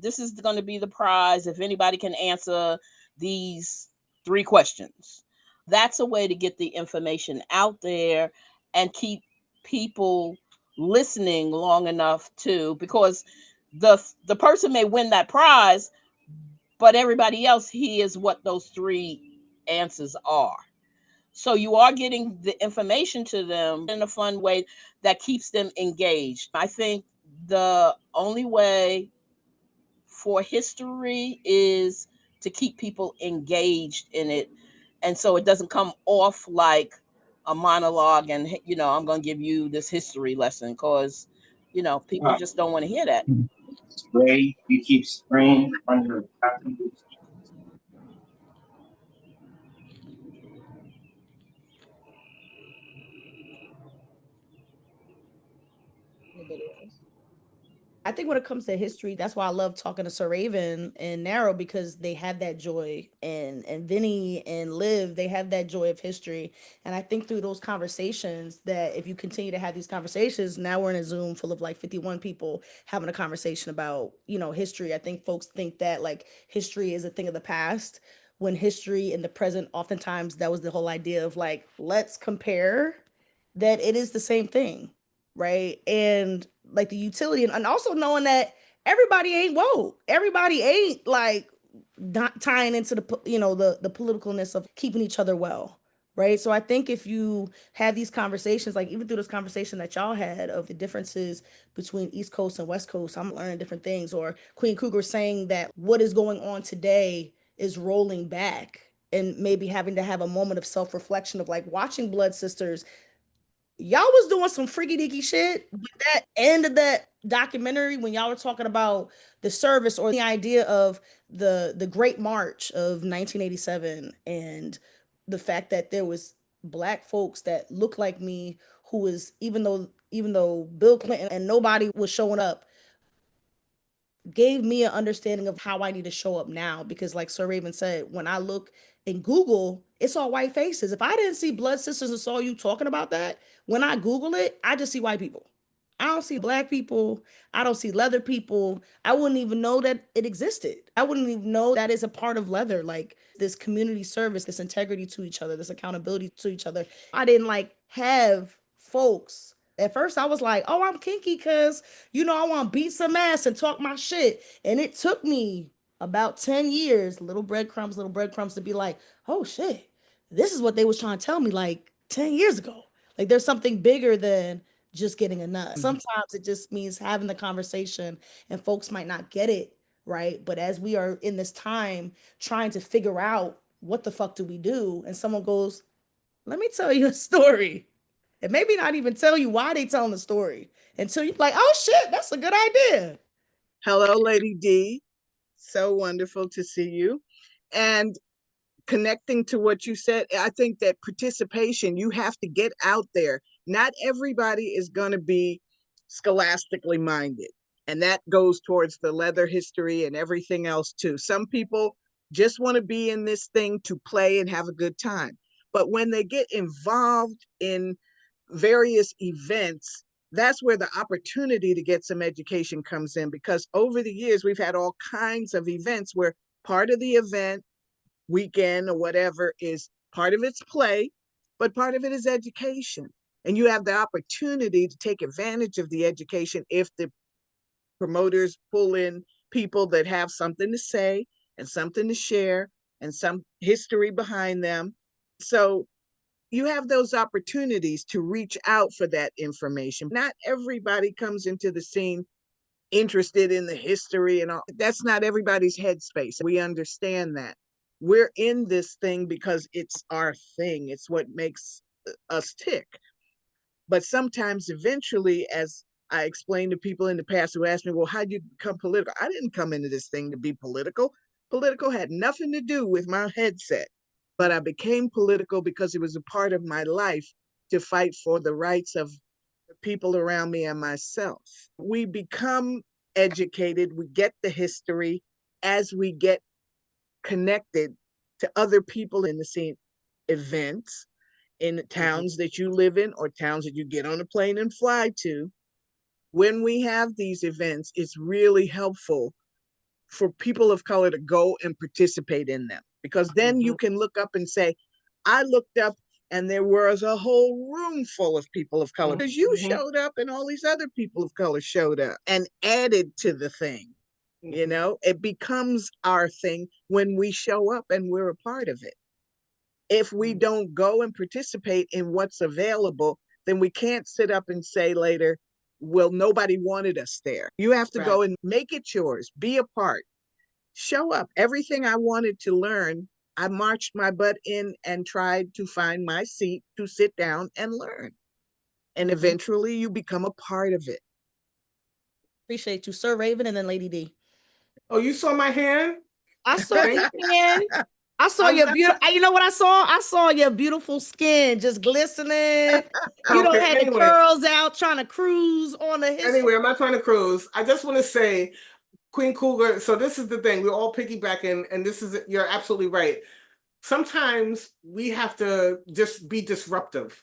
This is going to be the prize if anybody can answer these 3 questions. That's a way to get the information out there and keep people listening long enough to, because the person may win that prize, but everybody else hears what those 3 answers are. So you are getting the information to them in a fun way that keeps them engaged. I think the only way for history is to keep people engaged in it. And so it doesn't come off like a monologue and, I'm going to give you this history lesson, because, people just don't want to hear that. Spray, you keep spraying on your I think when it comes to history, that's why I love talking to Sir Raven and Narrow, because they have that joy, and Vinny and Liv, they have that joy of history. And I think through those conversations, that if you continue to have these conversations, now we're in a Zoom full of like 51 people having a conversation about, you know, history. I think folks think that like history is a thing of the past, when history in the present, oftentimes that was the whole idea of like, let's compare, that it is the same thing, right? And like the utility, and also knowing that everybody ain't woke, everybody ain't like not tying into the you know the politicalness of keeping each other well, right? So I think if you have these conversations, like even through this conversation that y'all had of the differences between East Coast and West Coast, I'm learning different things. Or Queen Cougar saying that what is going on today is rolling back, and maybe having to have a moment of self-reflection of like watching Blood Sisters. Y'all was doing some freaky deaky shit, but that end of that documentary, when y'all were talking about the service or the idea of the Great March of 1987, and the fact that there was Black folks that looked like me, who was, even though Bill Clinton and nobody was showing up, gave me an understanding of how I need to show up now. Because like Sir Raven said, when I look in Google, it's all white faces. If I didn't see Blood Sisters and saw you talking about that, when I Google it, I just see white people. I don't see Black people. I don't see leather people. I wouldn't even know that it existed. I wouldn't even know that is a part of leather. Like this community service, this integrity to each other, this accountability to each other. I didn't like have folks. At first I was like, oh, I'm kinky because, you know, I want to beat some ass and talk my shit. And it took me about 10 years, little breadcrumbs, to be like, oh shit, this is what they was trying to tell me like 10 years ago. Like there's something bigger than just getting a nut. Sometimes it just means having the conversation, and folks might not get it, right? But as we are in this time trying to figure out what the fuck do we do, and someone goes, let me tell you a story. And maybe not even tell you why they telling the story until you're like, oh shit, that's a good idea. Hello, Lady D. So wonderful to see you. And connecting to what you said, I think that participation, you have to get out there. Not everybody is going to be scholastically minded. And that goes towards the leather history and everything else too. Some people just want to be in this thing to play and have a good time. But when they get involved in various events, that's where the opportunity to get some education comes in, because over the years, we've had all kinds of events where part of the event, weekend or whatever, is part of its play, but part of it is education. And you have the opportunity to take advantage of the education if the promoters pull in people that have something to say and something to share and some history behind them. So you have those opportunities to reach out for that information. Not everybody comes into the scene interested in the history and all. That's not everybody's headspace. We understand that. We're in this thing because it's our thing. It's what makes us tick. But sometimes eventually, as I explained to people in the past who asked me, well, how'd you become political? I didn't come into this thing to be political. Political had nothing to do with my headset. But I became political because it was a part of my life to fight for the rights of the people around me and myself. We become educated, we get the history as we get connected to other people in the scene, events in towns that you live in or towns that you get on a plane and fly to. When we have these events, it's really helpful for people of color to go and participate in them, because then you can look up and say, I looked up and there was a whole room full of people of color, because you showed up and all these other people of color showed up and added to the thing. You know, it becomes our thing when we show up and we're a part of it. If we don't go and participate in what's available, then we can't sit up and say later, well, nobody wanted us there. You have to go and make it yours, be a part, show up. Everything I wanted to learn, I marched my butt in and tried to find my seat to sit down and learn. And eventually you become a part of it. Appreciate you, Sir Raven, and then Lady D. Oh, you saw my hand? I saw your hand. I saw your beautiful. You know what I saw? I saw your beautiful skin just glistening. You don't have the curls out, trying to cruise on the history. Anyway, I'm not trying to cruise. I just want to say, Queen Cougar. So this is the thing. We're all piggybacking, and this is, you're absolutely right. Sometimes we have to just be disruptive.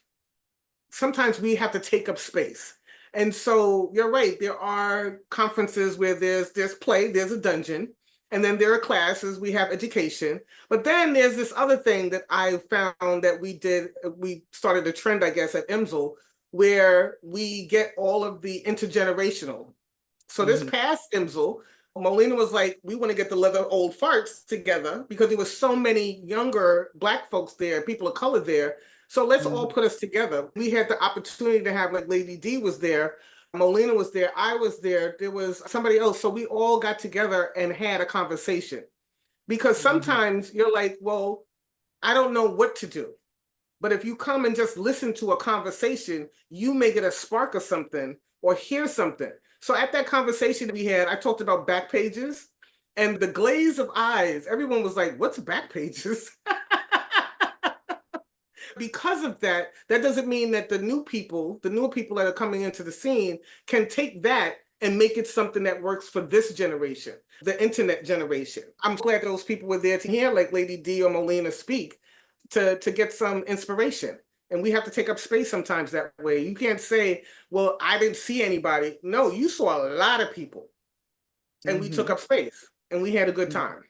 Sometimes we have to take up space. And so you're right. There are conferences where there's play, there's a dungeon, and then there are classes, we have education. But then there's this other thing that I found that we started a trend, I guess, at IMSL, where we get all of the intergenerational. So this past IMSL, Molina was like, we want to get the leather old farts together because there was so many younger Black folks there, people of color there. So let's all put us together. We had the opportunity to have, like, Lady D was there, Molina was there, I was there, there was somebody else. So we all got together and had a conversation. Because sometimes you're like, well, I don't know what to do. But if you come and just listen to a conversation, you may get a spark of something or hear something. So at that conversation we had, I talked about back pages and the glaze of eyes. Everyone was like, what's back pages? Because of that, that doesn't mean that the newer people that are coming into the scene can take that and make it something that works for this generation, the internet generation. I'm glad those people were there to hear, like Lady D or Molina, speak to get some inspiration. And we have to take up space sometimes that way. You can't say, well, I didn't see anybody. No, you saw a lot of people. And we took up space and we had a good time.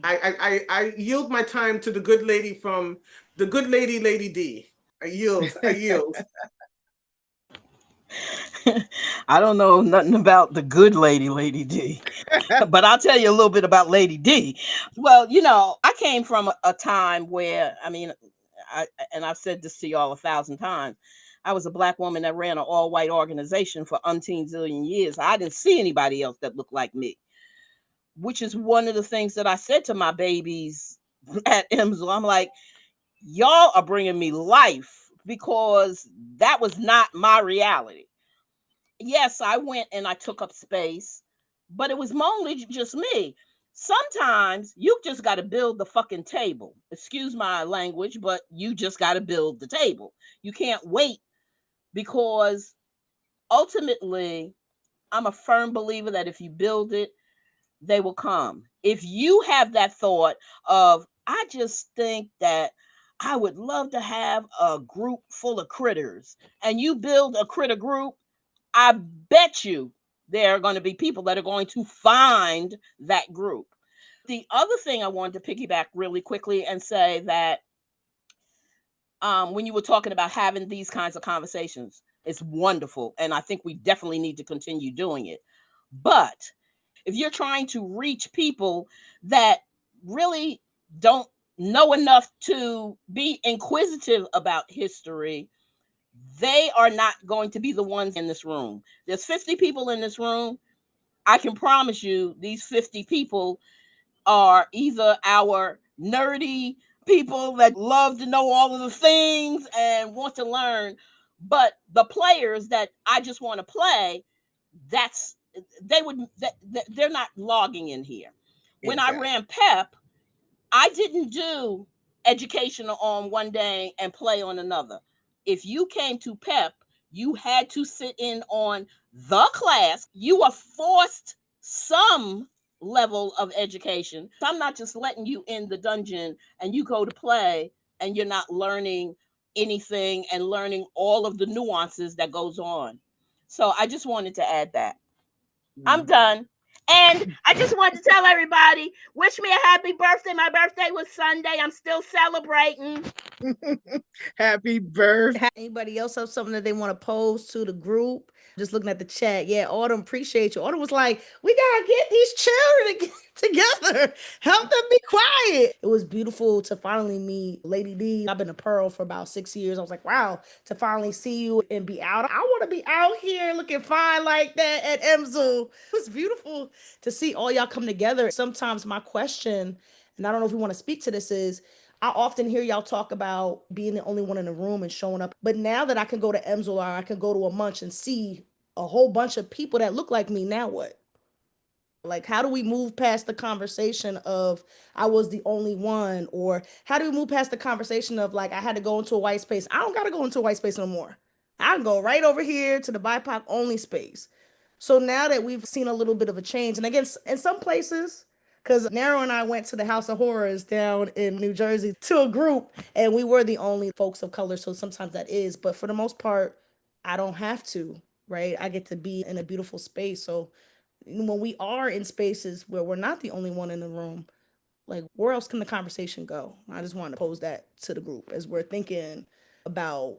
I yield my time to the good lady from the good lady, Lady D. I yield. I don't know nothing about the good lady, Lady D, but I'll tell you a little bit about Lady D. Well, you know, I came from a time where, I mean, I've said this to y'all 1,000 times. I was a Black woman that ran an all-white organization for umpteen zillion years. I didn't see anybody else that looked like me, which is one of the things that I said to my babies at IMSL. I'm like, y'all are bringing me life because that was not my reality. Yes, I went and I took up space, but it was mostly just me. Sometimes you just got to build the fucking table. Excuse my language, but you just got to build the table. You can't wait, because ultimately, I'm a firm believer that if you build it, they will come. If you have that thought of, I just think that I would love to have a group full of critters, and you build a critter group, I bet you there are going to be people that are going to find that group. The other thing I wanted to piggyback really quickly and say that when you were talking about having these kinds of conversations, it's wonderful. And I think we definitely need to continue doing it. But if you're trying to reach people that really don't know enough to be inquisitive about history, they are not going to be the ones in this room. There's 50 people in this room. I can promise you these 50 people are either our nerdy people that love to know all of the things and want to learn, but the players that I just want to play, they're not logging in here. When I ran PEP, I didn't do educational on one day and play on another. If you came to PEP, you had to sit in on the class. You were forced some level of education. I'm not just letting you in the dungeon and you go to play and you're not learning anything and learning all of the nuances that goes on. So I just wanted to add that. I'm done. And I just wanted to tell everybody, wish me a happy birthday. My birthday was Sunday. I'm still celebrating. Happy birthday. Anybody else have something that they want to pose to the group? Just looking at the chat. Yeah, Autumn, appreciate you. Autumn was like, we got to get these children together. Help them be quiet. It was beautiful to finally meet Lady D. I've been a Pearl for about 6 years. I was like, wow, to finally see you and be out. I want to be out here looking fine like that at IMSL. It was beautiful to see all y'all come together. Sometimes my question, and I don't know if we want to speak to this, is I often hear y'all talk about being the only one in the room and showing up. But now that I can go to IMSL or I can go to a munch and see a whole bunch of people that look like me, now what? Like, how do we move past the conversation of I was the only one? Or how do we move past the conversation of like, I had to go into a white space? I don't got to go into a white space no more. I can go right over here to the BIPOC only space. So now that we've seen a little bit of a change, and again, in some places, because Naro and I went to the House of Horrors down in New Jersey to a group, and we were the only folks of color. So sometimes that is, but for the most part, I don't have to, right? I get to be in a beautiful space. So when we are in spaces where we're not the only one in the room, like, where else can the conversation go? I just want to pose that to the group as we're thinking about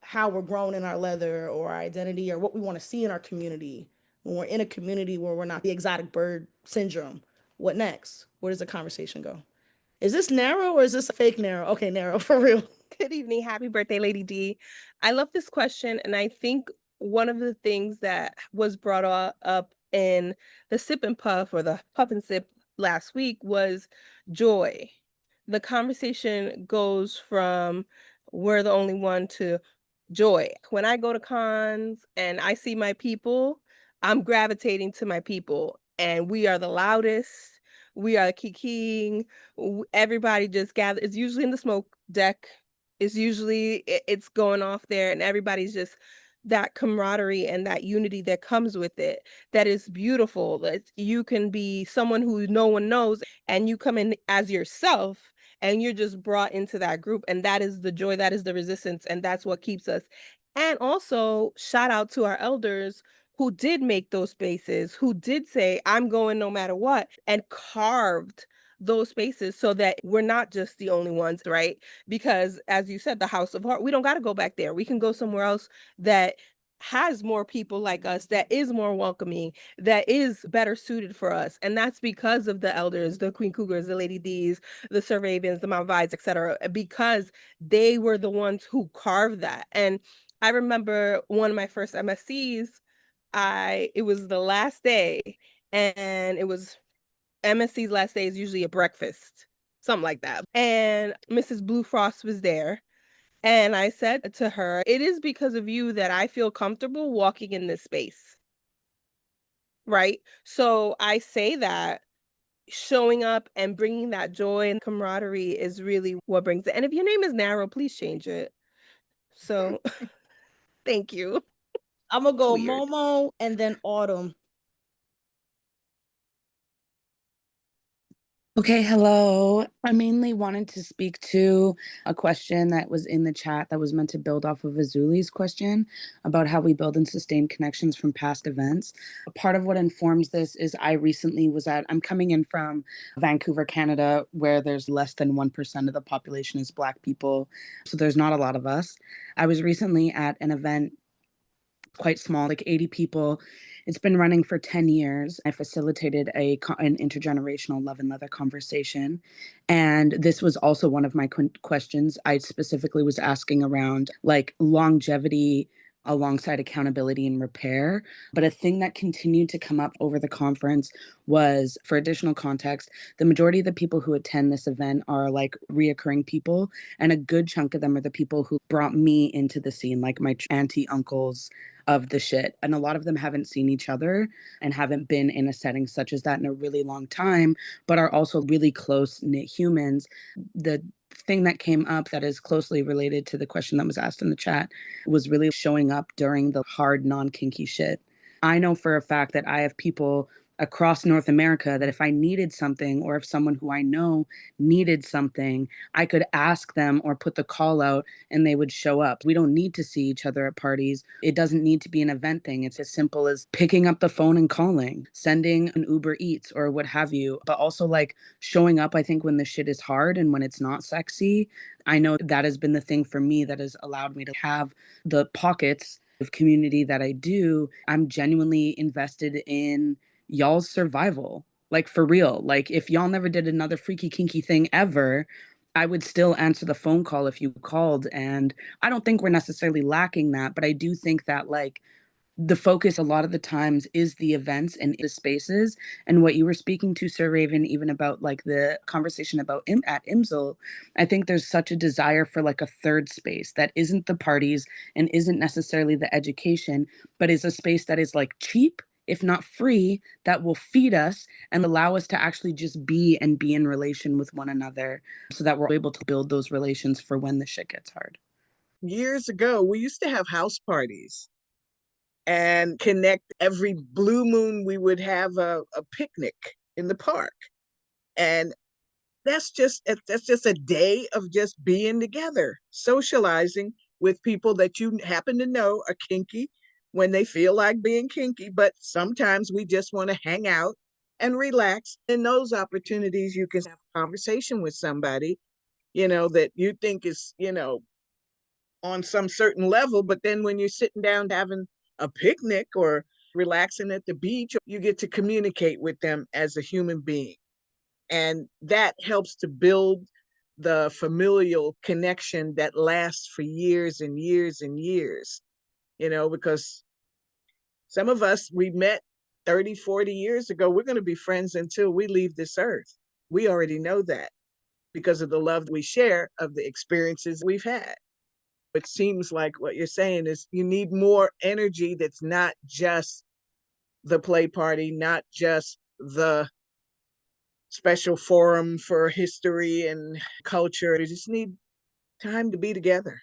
how we're growing in our leather or our identity or what we want to see in our community. When we're in a community where we're not the exotic bird syndrome, what next? Where does the conversation go? Is this narrow or is this a fake narrow? Okay, narrow for real. Good evening. Happy birthday, Lady D. I love this question. And I think one of the things that was brought up in the sip and puff or the puff and sip last week was joy. The conversation goes from we're the only one to joy. When I go to cons and I see my people, I'm gravitating to my people, and we are the loudest. We are kikiing. Everybody just gathers. It's usually in the smoke deck. It's usually it's going off there, and everybody's just that camaraderie and that unity that comes with it. That is beautiful. That you can be someone who no one knows, and you come in as yourself, and you're just brought into that group, and that is the joy, that is the resistance, and that's what keeps us. And also, shout out to our elders who did make those spaces, who did say, I'm going no matter what, and carved those spaces so that we're not just the only ones, right? Because as you said, the House of Heart, we don't got to go back there. We can go somewhere else that has more people like us, that is more welcoming, that is better suited for us. And that's because of the elders, the Queen Cougars, the Lady D's, the Sir Ravens, the Mount Vides, etc., because they were the ones who carved that. And I remember one of my first MSCs, it was the last day, and it was MSC's last day is usually a breakfast, something like that. And Mrs. Blue Frost was there. And I said to her, it is because of you that I feel comfortable walking in this space. Right? So I say that showing up and bringing that joy and camaraderie is really what brings it. And if your name is Narrow, please change it. So thank you. I'm going to go It's weird. Momo and then Autumn. Okay, hello. I mainly wanted to speak to a question that was in the chat that was meant to build off of Azuli's question about how we build and sustain connections from past events. Part of what informs this is I recently I'm coming in from Vancouver, Canada, where there's less than 1% of the population is Black people. So there's not a lot of us. I was recently at an event quite small, like 80 people. It's been running for 10 years. I facilitated an intergenerational love and leather conversation. And this was also one of my questions. I specifically was asking around like longevity alongside accountability and repair. But a thing that continued to come up over the conference was, for additional context, the majority of the people who attend this event are like reoccurring people. And a good chunk of them are the people who brought me into the scene, like my auntie, uncles, of the shit. And a lot of them haven't seen each other and haven't been in a setting such as that in a really long time, but are also really close-knit humans. The thing that came up that is closely related to the question that was asked in the chat was really showing up during the hard, non-kinky shit. I know for a fact that I have people across North America that if I needed something, or if someone who I know needed something, I could ask them or put the call out and they would show up. We don't need to see each other at parties. It doesn't need to be an event thing. It's as simple as picking up the phone and calling, sending an Uber Eats or what have you, but also like showing up, I think, when the shit is hard and when it's not sexy. I know that has been the thing for me that has allowed me to have the pockets of community that I do. I'm genuinely invested in y'all's survival, like for real. Like if y'all never did another freaky kinky thing ever, I would still answer the phone call if you called. And I don't think we're necessarily lacking that, but I do think that like the focus a lot of the times is the events and the spaces. And what you were speaking to, Sir Raven, even about like the conversation about at IMSL, I think there's such a desire for like a third space that isn't the parties and isn't necessarily the education, but is a space that is like cheap if not free, that will feed us and allow us to actually just be and be in relation with one another so that we're able to build those relations for when the shit gets hard. Years ago, we used to have house parties and connect. Every blue moon, we would have a picnic in the park. And that's just a day of just being together, socializing with people that you happen to know are kinky when they feel like being kinky. But sometimes we just want to hang out and relax. In those opportunities, you can have a conversation with somebody, that you think is, on some certain level. But then when you're sitting down having a picnic or relaxing at the beach, you get to communicate with them as a human being. And that helps to build the familial connection that lasts for years and years and years, because some of us, we met 30, 40 years ago. We're going to be friends until we leave this earth. We already know that because of the love we share of the experiences we've had. It seems like what you're saying is you need more energy that's not just the play party, not just the special forum for history and culture. You just need time to be together.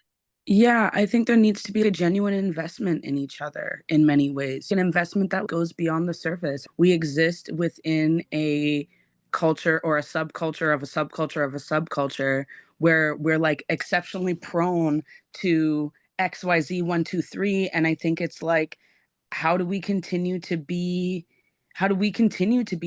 Yeah, I think there needs to be a genuine investment in each other in many ways, an investment that goes beyond the surface. We exist within a culture or a subculture of a subculture of a subculture where we're like exceptionally prone to XYZ 1, 2, 3. And I think it's like, how do we continue to be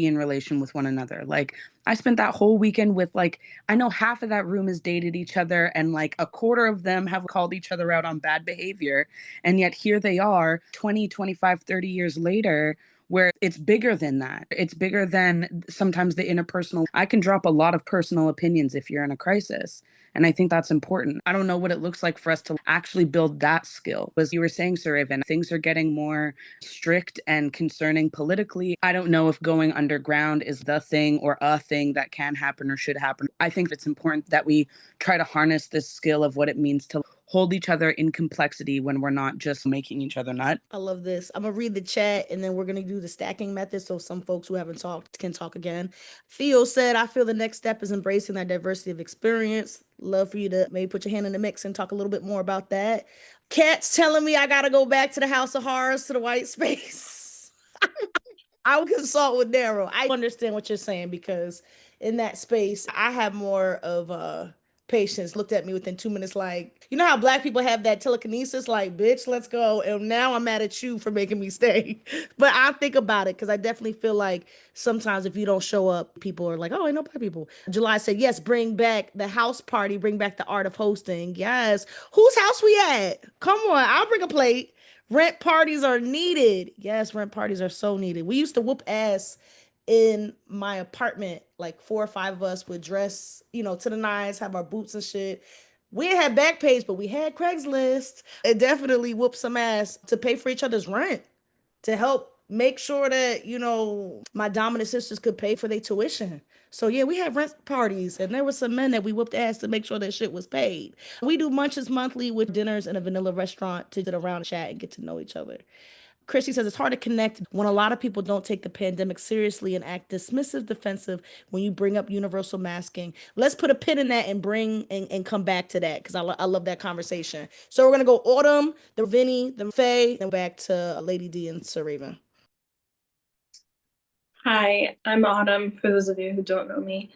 in relation with one another? Like, I spent that whole weekend with, like, I know half of that room has dated each other and like a quarter of them have called each other out on bad behavior. And yet here they are 20, 25, 30 years later, where it's bigger than that. It's bigger than sometimes the interpersonal. I can drop a lot of personal opinions if you're in a crisis. And I think that's important. I don't know what it looks like for us to actually build that skill. As you were saying, Sir Raven, things are getting more strict and concerning politically. I don't know if going underground is the thing or a thing that can happen or should happen. I think it's important that we try to harness this skill of what it means to hold each other in complexity when we're not just making each other nut. I love this. I'm going to read the chat and then we're going to do the stacking method so some folks who haven't talked can talk again. Theo said, I feel the next step is embracing that diversity of experience. Love for you to maybe put your hand in the mix and talk a little bit more about that. Cat's telling me I got to go back to the House of Horrors, to the white space. I will consult with Daryl. I understand what you're saying because in that space, I have more of patience. Looked at me within 2 minutes like, you know how Black people have that telekinesis, like, bitch, let's go. And now I'm mad at you for making me stay. But I think about it because I definitely feel like sometimes if you don't show up, people are like, oh, ain't no Black people. July said, yes, bring back the house party, bring back the art of hosting. Yes. Whose house we at? Come on, I'll bring a plate. Rent parties are needed. Yes, rent parties are so needed. We used to whoop ass in my apartment. Like 4 or 5 of us would dress, to the nines, have our boots and shit. We didn't have Backpage, but we had Craigslist. It definitely whooped some ass to pay for each other's rent, to help make sure that, my dominant sisters could pay for their tuition. So yeah, we had rent parties and there were some men that we whooped ass to make sure that shit was paid. We do munches monthly with dinners in a vanilla restaurant to sit around and chat and get to know each other. Christy says it's hard to connect when a lot of people don't take the pandemic seriously and act dismissive, defensive when you bring up universal masking. Let's put a pin in that and bring and come back to that because I love that conversation. So we're gonna go Autumn, the Vinny, the Faye, then back to Lady D and Sir Raven. Hi, I'm Autumn, for those of you who don't know me.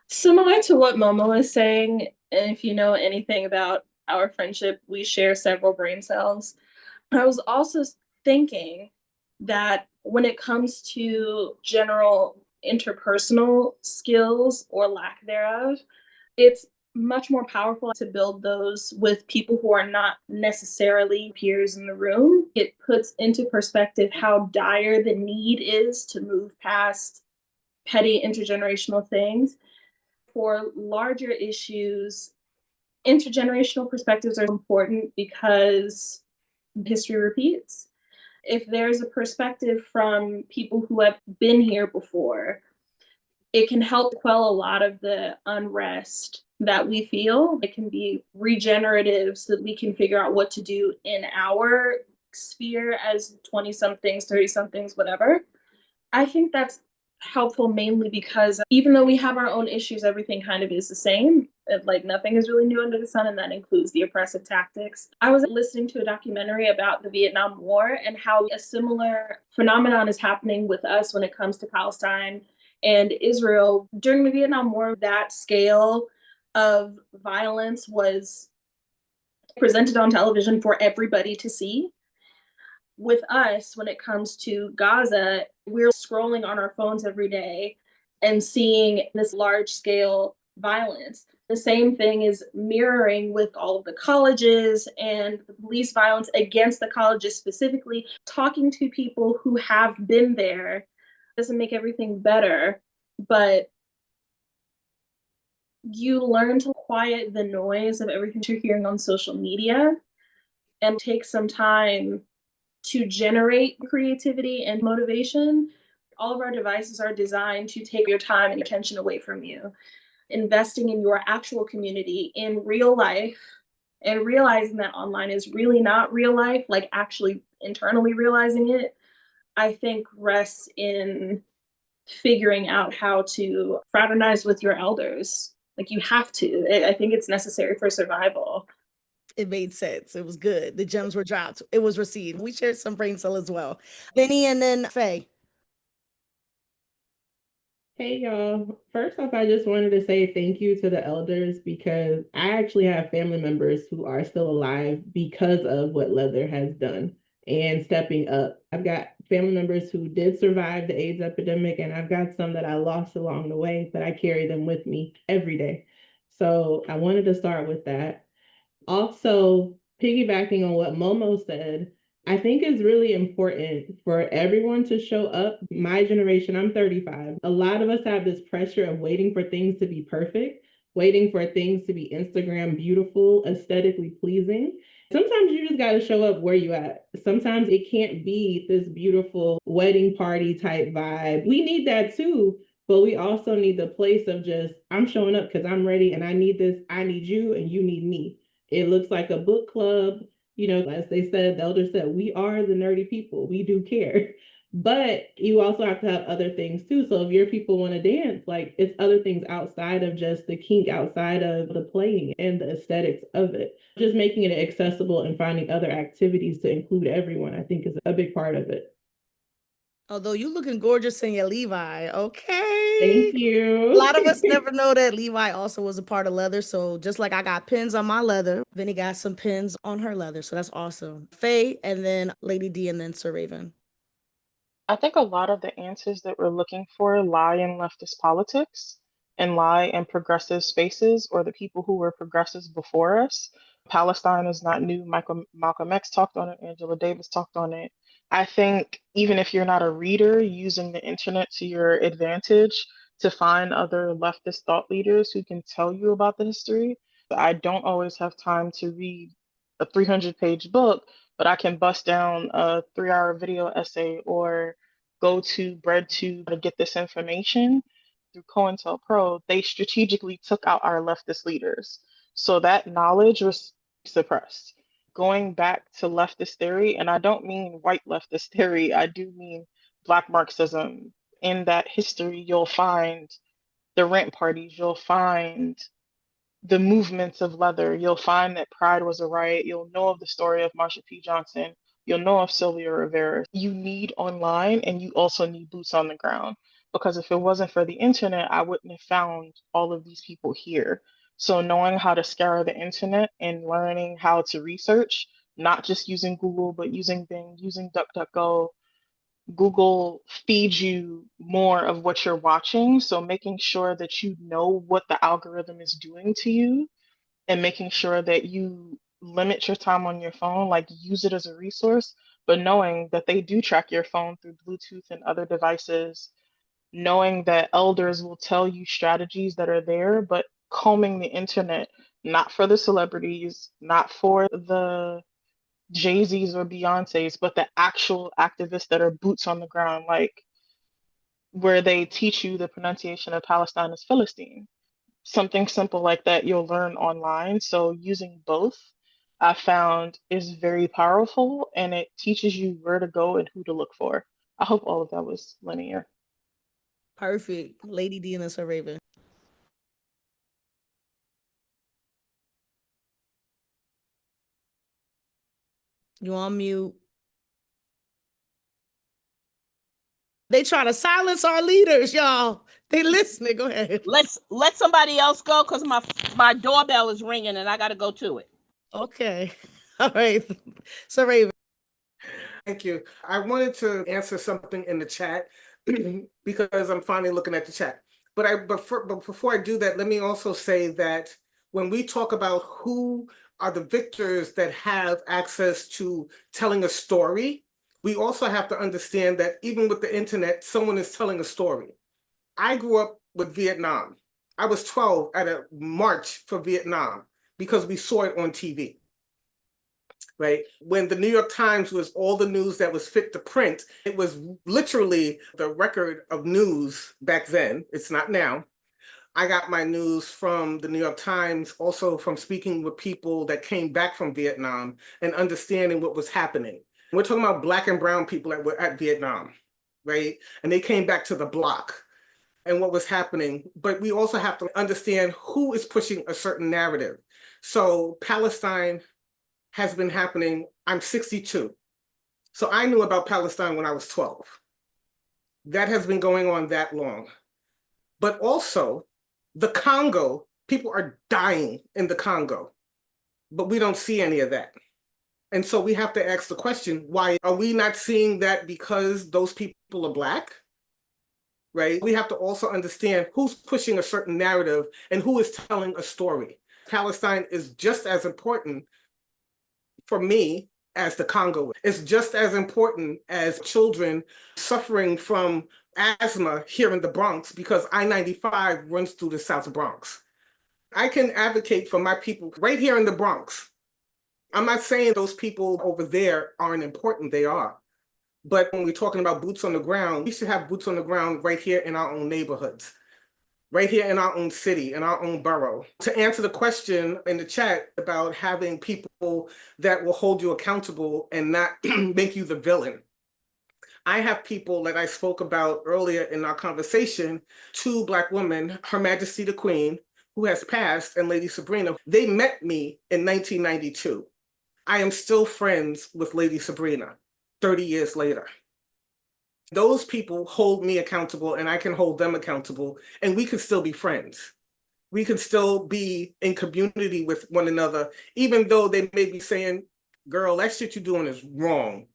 Similar to what Momo was saying, and if you know anything about our friendship, we share several brain cells. I was also thinking that when it comes to general interpersonal skills or lack thereof, it's much more powerful to build those with people who are not necessarily peers in the room. It puts into perspective how dire the need is to move past petty intergenerational things. For larger issues, intergenerational perspectives are important because history repeats. If there's a perspective from people who have been here before, it can help quell a lot of the unrest that we feel. It can be regenerative so that we can figure out what to do in our sphere as 20 somethings, 30 somethings, whatever. I think that's helpful mainly because even though we have our own issues, everything kind of is the same. Like nothing is really new under the sun, and that includes the oppressive tactics. I was listening to a documentary about the Vietnam War and how a similar phenomenon is happening with us when it comes to Palestine and Israel. During the Vietnam War, that scale of violence was presented on television for everybody to see. With us, when it comes to Gaza, we're scrolling on our phones every day and seeing this large scale violence. The same thing is mirroring with all of the colleges and the police violence against the colleges specifically. Talking to people who have been there doesn't make everything better, but you learn to quiet the noise of everything you're hearing on social media and take some time to generate creativity and motivation. All of our devices are designed to take your time and attention away from you. Investing in your actual community in real life and realizing that online is really not real life, like actually internally realizing it, I think rests in figuring out how to fraternize with your elders. Like you have to. I think it's necessary for survival. It made sense. It was good. The gems were dropped. It was received. We shared some brain cell as well. Benny and then Faye. Hey y'all. First off, I just wanted to say thank you to the elders because I actually have family members who are still alive because of what Leather has done and stepping up. I've got family members who did survive the AIDS epidemic, and I've got some that I lost along the way, but I carry them with me every day. So I wanted to start with that. Also, piggybacking on what Momo said, I think it's really important for everyone to show up. My generation, I'm 35. A lot of us have this pressure of waiting for things to be perfect, waiting for things to be Instagram beautiful, aesthetically pleasing. Sometimes you just got to show up where you at. Sometimes it can't be this beautiful wedding party type vibe. We need that too. But we also need the place of just, I'm showing up because I'm ready and I need this. I need you and you need me. It looks like a book club. You know, as they said, the elders said, we are the nerdy people. We do care. But you also have to have other things too. So if your people want to dance, like it's other things outside of just the kink, outside of the playing and the aesthetics of it. Just making it accessible and finding other activities to include everyone, I think is a big part of it. Although you looking gorgeous in your Levi. Okay. Thank you. A lot of us never know that Levi also was a part of leather. So just like I got pins on my leather, Vinny got some pins on her leather. So that's awesome. Faye and then Lady D and then Sir Raven. I think a lot of the answers that we're looking for lie in leftist politics and lie in progressive spaces or the people who were progressives before us. Palestine is not new. Malcolm X talked on it, Angela Davis talked on it. I think even if you're not a reader, using the internet to your advantage to find other leftist thought leaders who can tell you about the history. I don't always have time to read a 300-page book, but I can bust down a 3-hour video essay or go to BreadTube to get this information through COINTELPRO. They strategically took out our leftist leaders. So that knowledge was suppressed. Going back to leftist theory, and I don't mean white leftist theory, I do mean Black Marxism. In that history, you'll find the rent parties, you'll find the movements of leather. You'll find that Pride was a riot. You'll know of the story of Marsha P. Johnson. You'll know of Sylvia Rivera. You need online and you also need boots on the ground, because if it wasn't for the internet, I wouldn't have found all of these people here. So knowing how to scour the internet and learning how to research, not just using Google, but using Bing, using DuckDuckGo. Google feeds you more of what you're watching. So making sure that you know what the algorithm is doing to you and making sure that you limit your time on your phone, like use it as a resource, but knowing that they do track your phone through Bluetooth and other devices, knowing that elders will tell you strategies that are there, but combing the internet, not for the celebrities, not for the Jay-Z's or Beyonce's, but the actual activists that are boots on the ground, like where they teach you the pronunciation of Palestine as Philistine. Something simple like that you'll learn online. So using both I found is very powerful, and it teaches you where to go and who to look for. I hope all of that was linear. Perfect. Lady D and the Sir Raven. You on mute. They try to silence our leaders, y'all. They listening. Go ahead. Let somebody else go, because my doorbell is ringing and I got to go to it. Okay. All right. Sir Raven. Thank you. I wanted to answer something in the chat because I'm finally looking at the chat. But before I do that, let me also say that when we talk about who are the victors that have access to telling a story, we also have to understand that even with the internet, someone is telling a story. I grew up with Vietnam. I was 12 at a march for Vietnam because we saw it on TV. Right? When the New York Times was all the news that was fit to print, it was literally the record of news back then. It's not now. I got my news from the New York Times, also from speaking with people that came back from Vietnam and understanding what was happening. We're talking about Black and brown people that were at Vietnam, right? And they came back to the block and what was happening. But we also have to understand who is pushing a certain narrative. So Palestine has been happening. I'm 62. So I knew about Palestine when I was 12. That has been going on that long. But also, the Congo, people are dying in the Congo, but we don't see any of that. And so we have to ask the question, why are we not seeing that because those people are Black? Right? We have to also understand who's pushing a certain narrative and who is telling a story. Palestine is just as important for me as the Congo. It's just as important as children suffering from asthma here in the Bronx because I-95 runs through the South Bronx. I can advocate for my people right here in the Bronx. I'm not saying those people over there aren't important, they are. But when we're talking about boots on the ground, we should have boots on the ground right here in our own neighborhoods, right here in our own city, in our own borough. To answer the question in the chat about having people that will hold you accountable and not make you the villain. I have people that I spoke about earlier in our conversation, 2 Black women, Her Majesty the Queen, who has passed, and Lady Sabrina. They met me in 1992. I am still friends with Lady Sabrina 30 years later. Those people hold me accountable and I can hold them accountable, and we could still be friends. We could still be in community with one another, even though they may be saying, girl, that shit you're doing is wrong,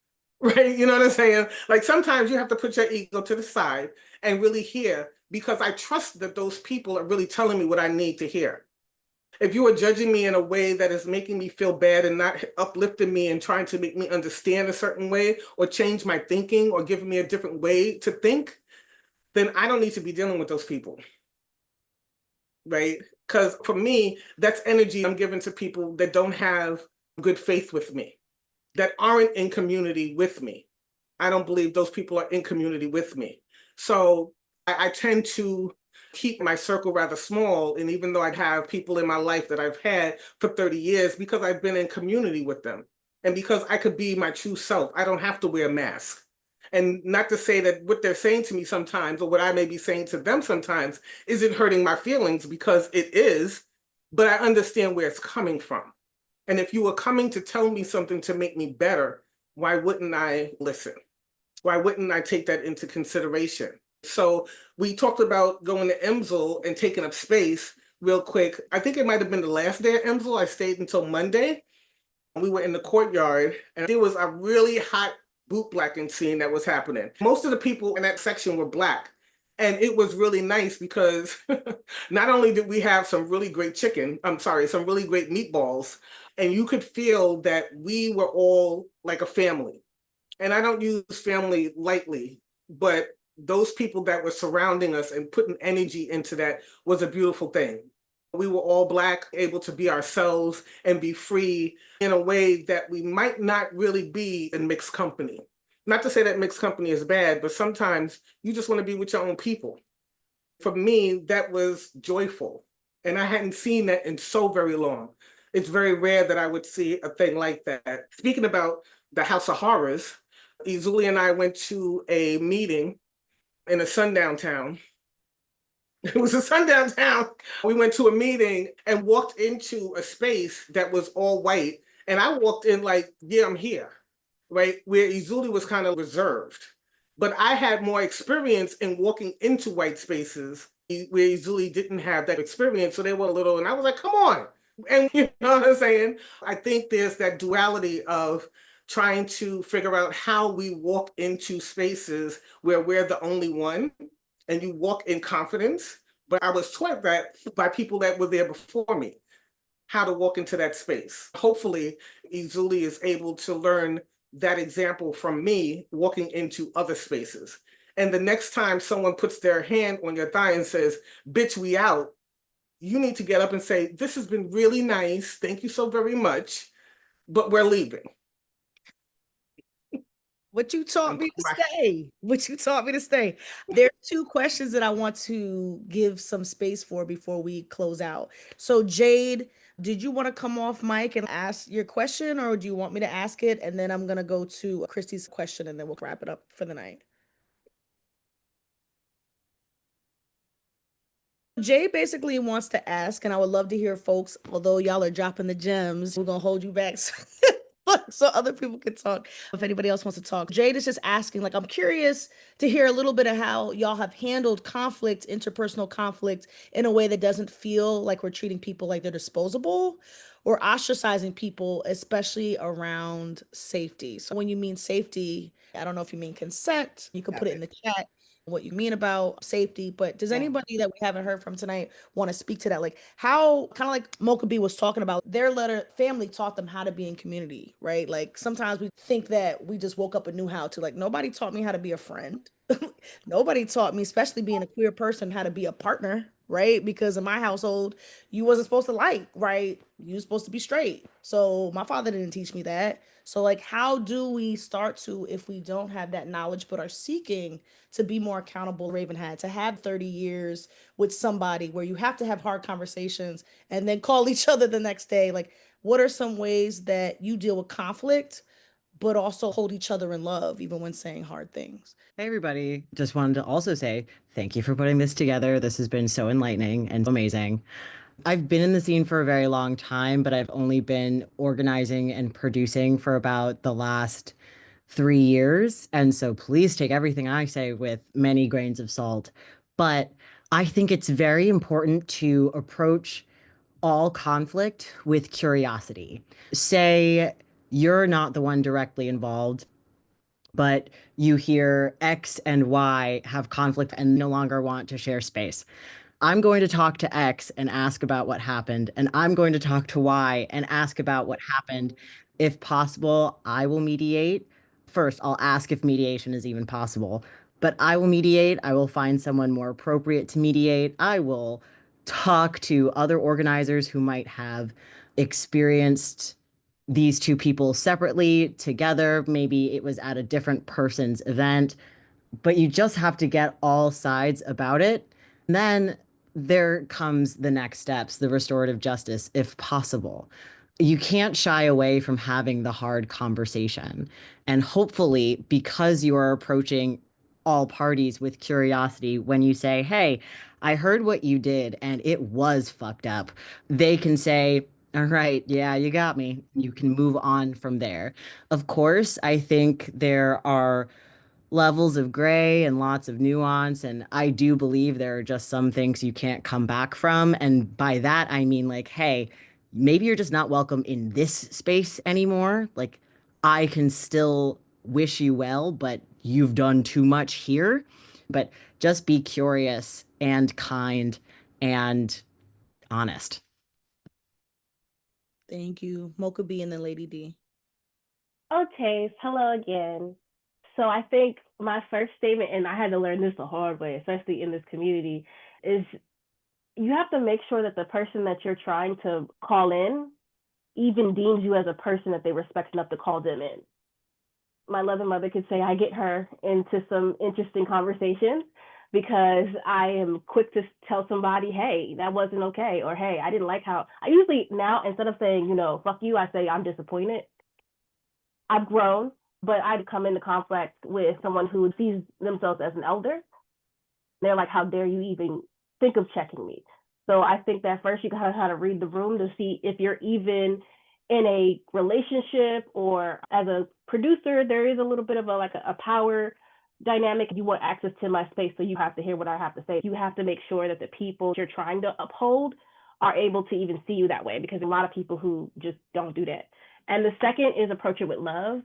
right? You know what I'm saying? Like sometimes you have to put your ego to the side and really hear, because I trust that those people are really telling me what I need to hear. If you are judging me in a way that is making me feel bad and not uplifting me and trying to make me understand a certain way or change my thinking or giving me a different way to think, then I don't need to be dealing with those people, right? Because for me, that's energy I'm giving to people that don't have good faith with me, that aren't in community with me. I don't believe those people are in community with me. So I tend to keep my circle rather small. And even though I have people in my life that I've had for 30 years, because I've been in community with them and because I could be my true self, I don't have to wear a mask. And not to say that what they're saying to me sometimes or what I may be saying to them sometimes isn't hurting my feelings, because it is, but I understand where it's coming from. And if you were coming to tell me something to make me better, why wouldn't I listen? Why wouldn't I take that into consideration? So we talked about going to Emsel and taking up space real quick. I think it might have been the last day at Emsel. I stayed until Monday. We were in the courtyard and there was a really hot bootblacking scene that was happening. Most of the people in that section were Black. And it was really nice because not only did we have some really great some really great meatballs, and you could feel that we were all like a family. And I don't use family lightly, but those people that were surrounding us and putting energy into that was a beautiful thing. We were all Black, able to be ourselves and be free in a way that we might not really be in mixed company. Not to say that mixed company is bad, but sometimes you just want to be with your own people. For me, that was joyful. And I hadn't seen that in so very long. It's very rare that I would see a thing like that. Speaking about the House of Horrors, Izuli and I went to a meeting in a sundown town. It was a sundown town. We went to a meeting and walked into a space that was all white. And I walked in like, yeah, I'm here, right? Where Izuli was kind of reserved. But I had more experience in walking into white spaces where Izuli didn't have that experience. So they were a little, and I was like, come on. And you know what I'm saying? I think there's that duality of trying to figure out how we walk into spaces where we're the only one and you walk in confidence. But I was taught that by people that were there before me, how to walk into that space. Hopefully, Izuli is able to learn that example from me walking into other spaces. And the next time someone puts their hand on your thigh and says, bitch, we out, you need to get up and say, this has been really nice. Thank you so very much, but we're leaving. What you taught me to stay. What you taught me to stay. There are two questions that I want to give some space for before we close out. So Jade, did you want to come off mic and ask your question, or do you want me to ask it? And then I'm going to go to Christy's question and then we'll wrap it up for the night. Jay basically wants to ask, and I would love to hear folks, although y'all are dropping the gems, we're going to hold you back so other people can talk. If anybody else wants to talk, Jade is just asking, like, I'm curious to hear a little bit of how y'all have handled conflict, interpersonal conflict, in a way that doesn't feel like we're treating people like they're disposable or ostracizing people, especially around safety. So when you mean safety, I don't know if you mean consent. You can put it in the chat what you mean about safety, but does anybody that we haven't heard from tonight want to speak to that? Like how, kind of like Mocha B was talking about, their letter family taught them how to be in community, right? Like sometimes we think that we just woke up and knew how to, like nobody taught me how to be a friend. Nobody taught me, especially being a queer person, how to be a partner, right? Because in my household, you wasn't supposed to like, right? You were supposed to be straight. So my father didn't teach me that. So like, how do we start to, if we don't have that knowledge, but are seeking to be more accountable, Raven had, to have 30 years with somebody where you have to have hard conversations and then call each other the next day? Like, what are some ways that you deal with conflict, but also hold each other in love, even when saying hard things? Hey, everybody. Just wanted to also say thank you for putting this together. This has been so enlightening and amazing. I've been in the scene for a very long time, but I've only been organizing and producing for about the last 3 years. And so please take everything I say with many grains of salt. But I think it's very important to approach all conflict with curiosity. Say you're not the one directly involved, but you hear X and Y have conflict and no longer want to share space. I'm going to talk to X and ask about what happened, and I'm going to talk to Y and ask about what happened. If possible, I will mediate. First, I'll ask if mediation is even possible, but I will mediate. I will find someone more appropriate to mediate. I will talk to other organizers who might have experienced these two people separately, together. Maybe it was at a different person's event, but you just have to get all sides about it. And then there comes the next steps, the restorative justice, if possible. You can't shy away from having the hard conversation. And hopefully, because you are approaching all parties with curiosity, when you say, hey, I heard what you did and it was fucked up, they can say, all right, yeah, you got me. You can move on from there. Of course, I think there are levels of gray and lots of nuance. And I do believe there are just some things you can't come back from. And by that, I mean, like, hey, maybe you're just not welcome in this space anymore. Like, I can still wish you well, but you've done too much here. But just be curious and kind and honest. Thank you. Mocha B and then Lady D. Okay, hello again. So I think my first statement, and I had to learn this the hard way, especially in this community, is you have to make sure that the person that you're trying to call in even deems you as a person that they respect enough to call them in. My loving mother could say, I get her into some interesting conversations, because I am quick to tell somebody, hey, that wasn't okay, or hey, I didn't like how. I usually now, instead of saying, fuck you, I say I'm disappointed. I've grown, but I'd come into conflict with someone who sees themselves as an elder. They're like, how dare you even think of checking me? So I think that first you gotta how to read the room to see if you're even in a relationship, or as a producer, there is a little bit of a power dynamic. You want access to my space, so you have to hear what I have to say. You have to make sure that the people you're trying to uphold are able to even see you that way, because a lot of people who just don't do that. And the second is approach it with love.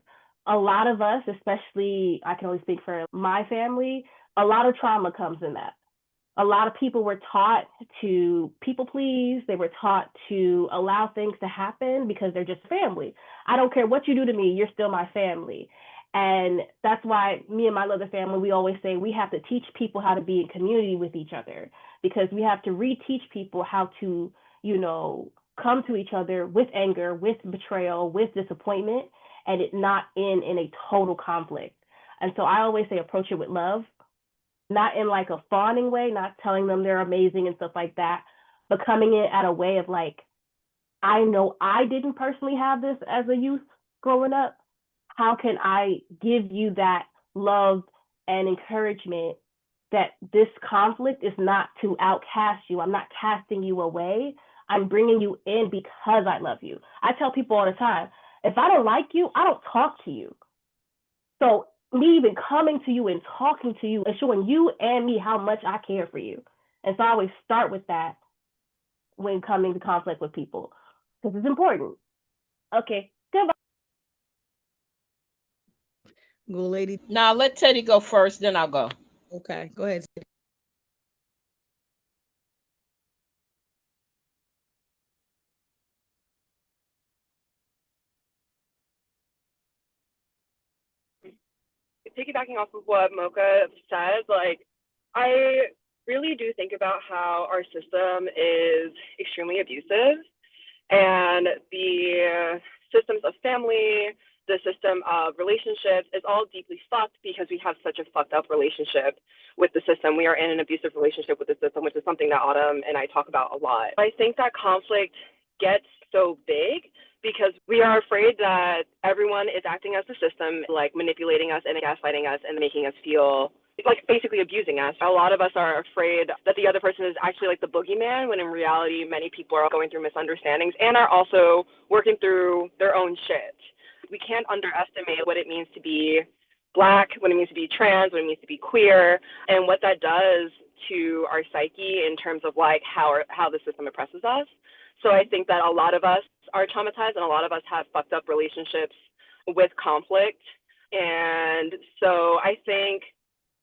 A lot of us, especially, I can only speak for my family, a lot of trauma comes in that. A lot of people were taught to people please. They were taught to allow things to happen because they're just family. I don't care what you do to me, you're still my family. And that's why me and my other family, we always say we have to teach people how to be in community with each other, because we have to reteach people how to, come to each other with anger, with betrayal, with disappointment, and it not in a total conflict. And so I always say approach it with love, not in like a fawning way, not telling them they're amazing and stuff like that, but coming in at a way of like, I know I didn't personally have this as a youth growing up. How can I give you that love and encouragement that this conflict is not to outcast you? I'm not casting you away. I'm bringing you in because I love you. I tell people all the time, if I don't like you, I don't talk to you. So me even coming to you and talking to you and showing you and me how much I care for you. And so I always start with that when coming to conflict with people, because it's important. Okay, goodbye. Go, lady. Now let Teddy go first, then I'll go. Okay, go ahead. Piggybacking off of what Mocha said, I really do think about how our system is extremely abusive, and the systems of family, the system of relationships is all deeply fucked because we have such a fucked up relationship with the system. We are in an abusive relationship with the system, which is something that Autumn and I talk about a lot. I think that conflict gets so big because we are afraid that everyone is acting as the system, like manipulating us and gaslighting us and making us feel like basically abusing us. A lot of us are afraid that the other person is actually like the boogeyman, when in reality, many people are going through misunderstandings and are also working through their own shit. We can't underestimate what it means to be Black, what it means to be trans, what it means to be queer, and what that does to our psyche in terms of like how the system oppresses us. So I think that a lot of us are traumatized and a lot of us have fucked up relationships with conflict. And so I think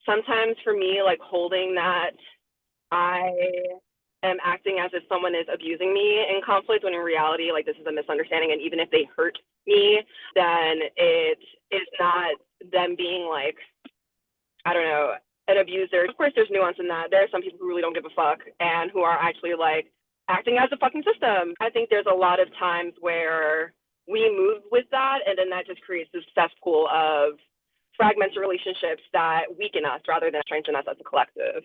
sometimes for me, like holding that I am acting as if someone is abusing me in conflict, when in reality, like this is a misunderstanding. And even if they hurt me, then it is not them being like, I don't know, an abuser. Of course, there's nuance in that. There are some people who really don't give a fuck and who are actually like acting as a fucking system. I think there's a lot of times where we move with that, and then that just creates this cesspool of fragmented relationships that weaken us rather than strengthen us as a collective.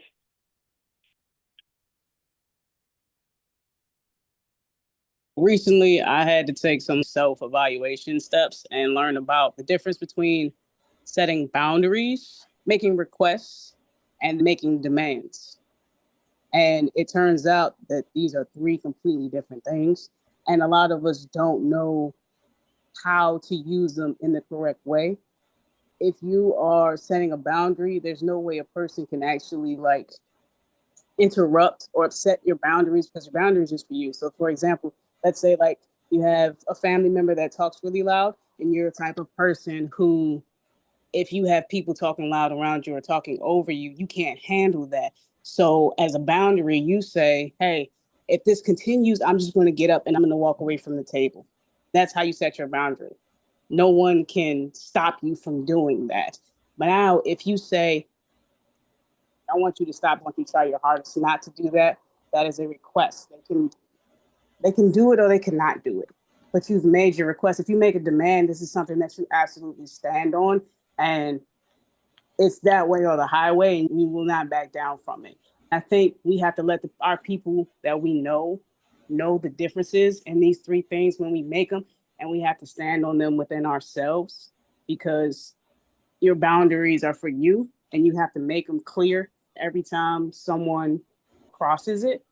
Recently, I had to take some self-evaluation steps and learn about the difference between setting boundaries, making requests, and making demands. And it turns out that these are three completely different things. And a lot of us don't know how to use them in the correct way. If you are setting a boundary, there's no way a person can actually like interrupt or upset your boundaries, because your boundaries is for you. So for example, let's say like you have a family member that talks really loud, and you're a type of person who, if you have people talking loud around you or talking over you, you can't handle that. So as a boundary, you say, hey, if this continues, I'm just going to get up and I'm going to walk away from the table. That's how you set your boundary. No one can stop you from doing that. But now if you say, I want you to stop, I want you to try your hardest not to do that, that is a request. They can do it or they cannot do it. But you've made your request. If you make a demand, this is something that you absolutely stand on. And it's that way or the highway, and we will not back down from it. I think we have to let our people that we know the differences in these three things when we make them, and we have to stand on them within ourselves, because your boundaries are for you and you have to make them clear every time someone crosses it.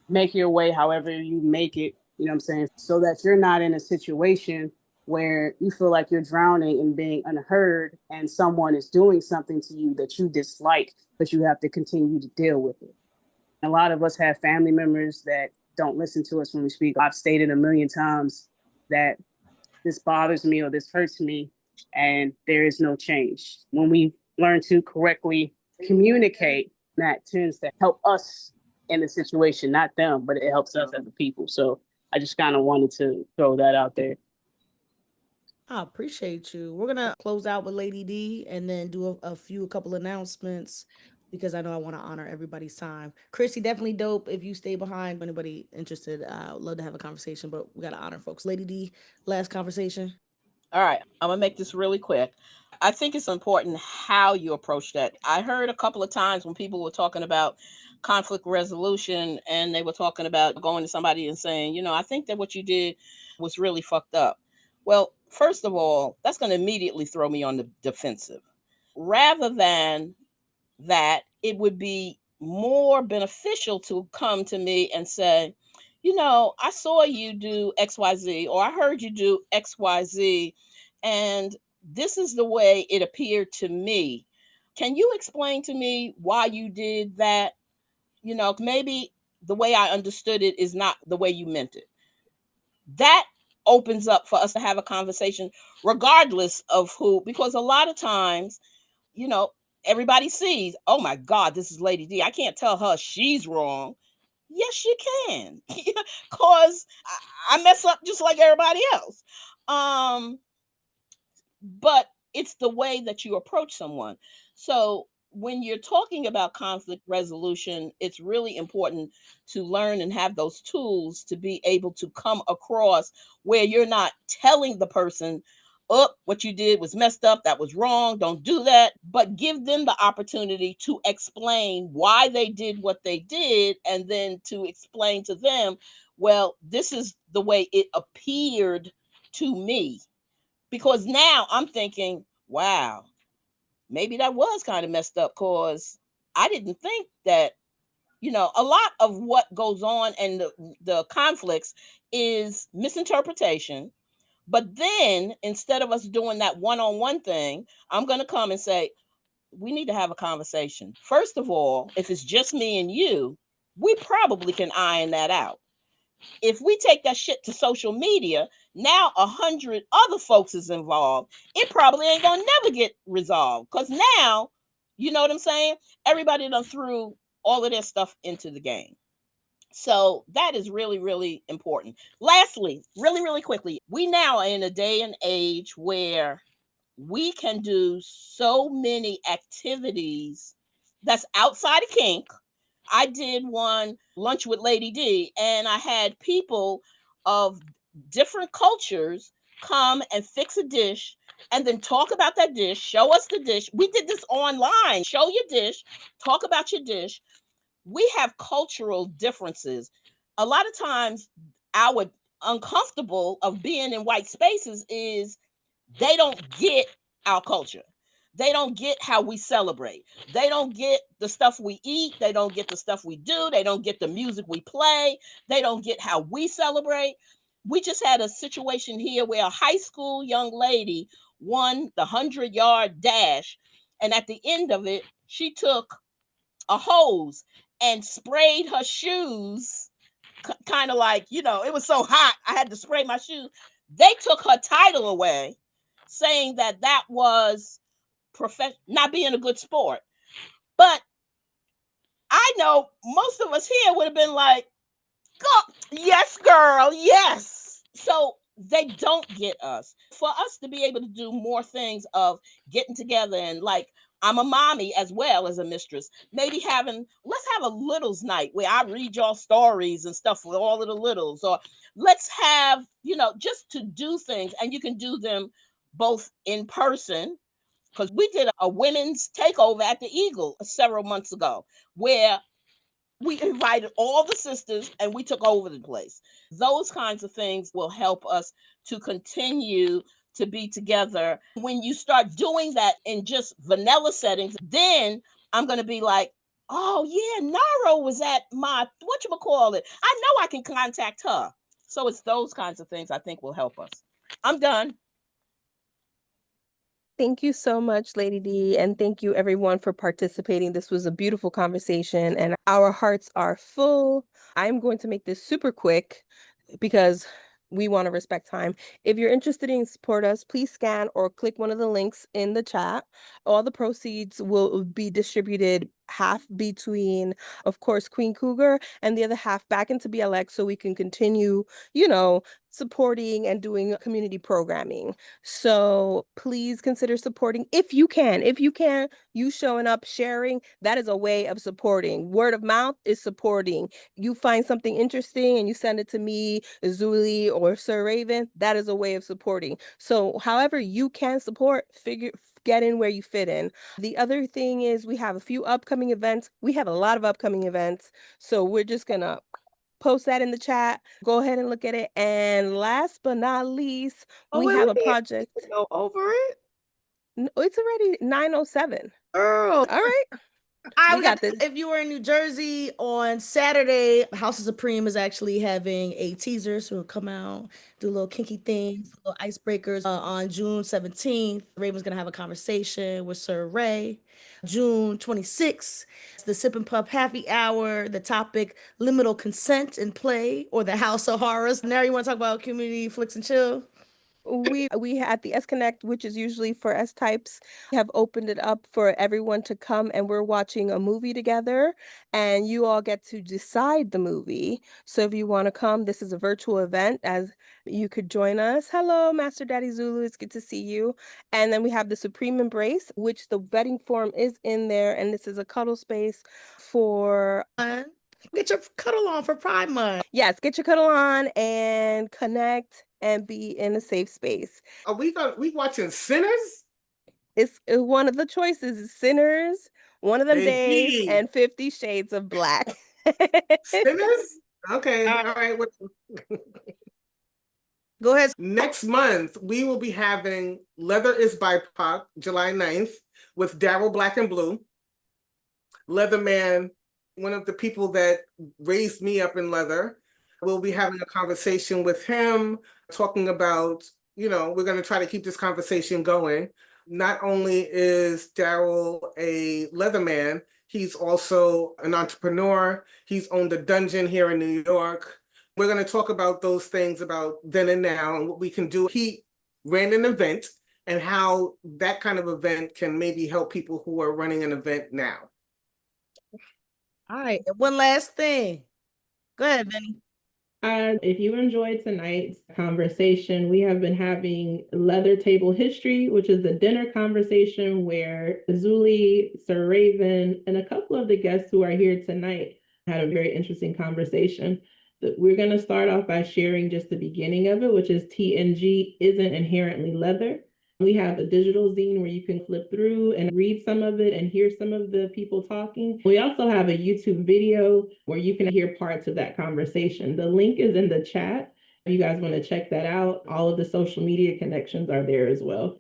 Make your way however you make it, you know what I'm saying, so that you're not in a situation where you feel like you're drowning and being unheard and someone is doing something to you that you dislike, but you have to continue to deal with it. A lot of us have family members that don't listen to us when we speak. I've stated a million times that this bothers me or this hurts me, and there is no change. When we learn to correctly communicate, that tends to help us in the situation, not them, but it helps us as a people. So I just kind of wanted to throw that out there. I appreciate you. We're gonna close out with Lady D and then do a couple announcements, because I know I want to honor everybody's time. Chrissy, definitely dope if you stay behind. If anybody interested, I would love to have a conversation, but we gotta honor folks. Lady D, last conversation. All right, I'm gonna make this really quick. I think it's important how you approach that. I heard a couple of times when people were talking about conflict resolution and they were talking about going to somebody and saying, I think that what you did was really fucked up. Well, first of all, that's going to immediately throw me on the defensive. Rather than that, it would be more beneficial to come to me and say, I saw you do XYZ, or I heard you do XYZ, and this is the way it appeared to me. Can you explain to me why you did that? Maybe the way I understood it is not the way you meant it. That opens up for us to have a conversation, regardless of who, because a lot of times, everybody sees, oh my God, this is Lady D. I can't tell her she's wrong. Yes, you can, because I mess up just like everybody else. But it's the way that you approach someone. So when you're talking about conflict resolution, it's really important to learn and have those tools to be able to come across where you're not telling the person, oh, what you did was messed up, that was wrong, don't do that, but give them the opportunity to explain why they did what they did, and then to explain to them, well, this is the way it appeared to me. Because now I'm thinking, wow, maybe that was kind of messed up, because I didn't think that, a lot of what goes on and the conflicts is misinterpretation. But then instead of us doing that one-on-one thing, I'm going to come and say, we need to have a conversation. First of all, if it's just me and you, we probably can iron that out. If we take that shit to social media, now 100 other folks is involved. It probably ain't gonna never get resolved, because now, you know what I'm saying? Everybody done threw all of their stuff into the game. So that is really, really important. Lastly, really, really quickly, we now are in a day and age where we can do so many activities that's outside of kink. I did one lunch with Lady D, and I had people of different cultures come and fix a dish and then talk about that dish, show us the dish. We did this online. Show your dish, talk about your dish. We have cultural differences. A lot of times, our uncomfortable of being in white spaces is they don't get our culture. They don't get how we celebrate. They don't get the stuff we eat. They don't get the stuff we do. They don't get the music we play. They don't get how we celebrate. We just had a situation here where a high school young lady won the 100-yard dash. And at the end of it, she took a hose and sprayed her shoes, kind of like, it was so hot, I had to spray my shoes. They took her title away, saying that was not being a good sport. But I know most of us here would have been like, yes, girl, yes. So they don't get us. For us to be able to do more things of getting together, and like, I'm a mommy as well as a mistress, maybe let's have a littles night where I read y'all stories and stuff with all of the littles, or let's have, just to do things, and you can do them both in person because we did a women's takeover at the Eagle several months ago where we invited all the sisters and we took over the place. Those kinds of things will help us to continue to be together. When you start doing that in just vanilla settings, then I'm going to be like, oh yeah, Naro was at my, whatchamacallit. I know I can contact her. So it's those kinds of things I think will help us. I'm done. Thank you so much, Lady D, and thank you everyone for participating. This was a beautiful conversation and our hearts are full. I'm going to make this super quick because we want to respect time. If you're interested in support us, please scan or click one of the links in the chat. All the proceeds will be distributed half between, of course, Queen Cougar and the other half back into BLX so we can continue, supporting and doing community programming. So please consider supporting if you can. If you can, you showing up, sharing, that is a way of supporting. Word of mouth is supporting. You find something interesting and you send it to me, Zuli, or Sir Raven, that is a way of supporting. So however you can support, get in where you fit in. The other thing is we have a few upcoming events. We have a lot of upcoming events. So we're just gonna post that in the chat. Go ahead and look at it. And last but not least, we have a project. Go over it. No, it's already 9:07. Girl. All right. We got this. If you were in New Jersey on Saturday, House of Supreme is actually having a teaser. So we'll come out, do little kinky things, little icebreakers. On June 17th, Raven's going to have a conversation with Sir Ray. June 26th, the Sip and Pup Happy Hour, the topic liminal consent and play, or the House of Horrors. Now you want to talk about community flicks and chill? We at the S Connect, which is usually for S types, have opened it up for everyone to come and we're watching a movie together and you all get to decide the movie. So if you want to come, this is a virtual event as you could join us. Hello, Master Daddy Zulu, it's good to see you. And then we have the Supreme Embrace, which the vetting form is in there and this is a cuddle space for get your cuddle on for Pride Month. Yes, get your cuddle on and connect and be in a safe space. Are we watching Sinners? It's one of the choices is Sinners, One of Them Days, Indeed. and 50 Shades of Black. Sinners? Okay, all right. Go ahead. Next month, we will be having Leather is BIPOC, July 9th, with Daryl Black and Blue. Leatherman, one of the people that raised me up in leather. We'll be having a conversation with him, talking about, we're going to try to keep this conversation going. Not only is Daryl a Leatherman, he's also an entrepreneur. He's owned a dungeon here in New York. We're going to talk about those things about then and now and what we can do. He ran an event and how that kind of event can maybe help people who are running an event now. All right. And one last thing. Go ahead, Benny. If you enjoyed tonight's conversation, we have been having Leather Table History, which is the dinner conversation where Zuli, Sir Raven, and a couple of the guests who are here tonight had a very interesting conversation. We're going to start off by sharing just the beginning of it, which is TNG isn't inherently leather. We have a digital zine where you can flip through and read some of it and hear some of the people talking. We also have a YouTube video where you can hear parts of that conversation. The link is in the chat. If you guys want to check that out, all of the social media connections are there as well.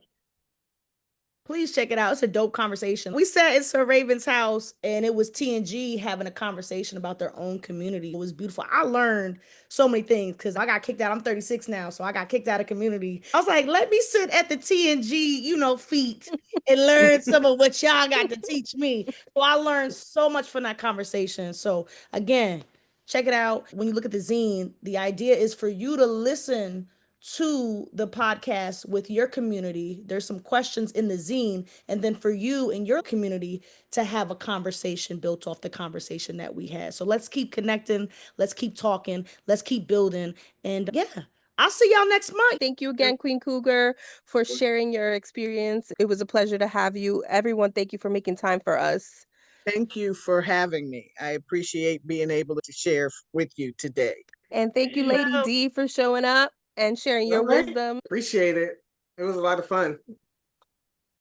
Please check it out. It's a dope conversation. We sat in Sir Raven's house and it was TNG having a conversation about their own community. It was beautiful. I learned so many things because I got kicked out. I'm 36 now, so I got kicked out of community. I was like, let me sit at the TNG, feet and learn some of what y'all got to teach me. So I learned so much from that conversation. So again, check it out. When you look at the zine, the idea is for you to listen to the podcast with your community. There's some questions in the zine, and then for you and your community to have a conversation built off the conversation that we had. So let's keep connecting, let's keep talking, let's keep building, and yeah, I'll see y'all next month. Thank you again, Queen Cougar, for sharing your experience. It was a pleasure to have you. Everyone, thank you for making time for us. Thank you for having me. I appreciate being able to share with you today. And thank you, Lady D, for showing up and sharing your wisdom. Appreciate it. It was a lot of fun.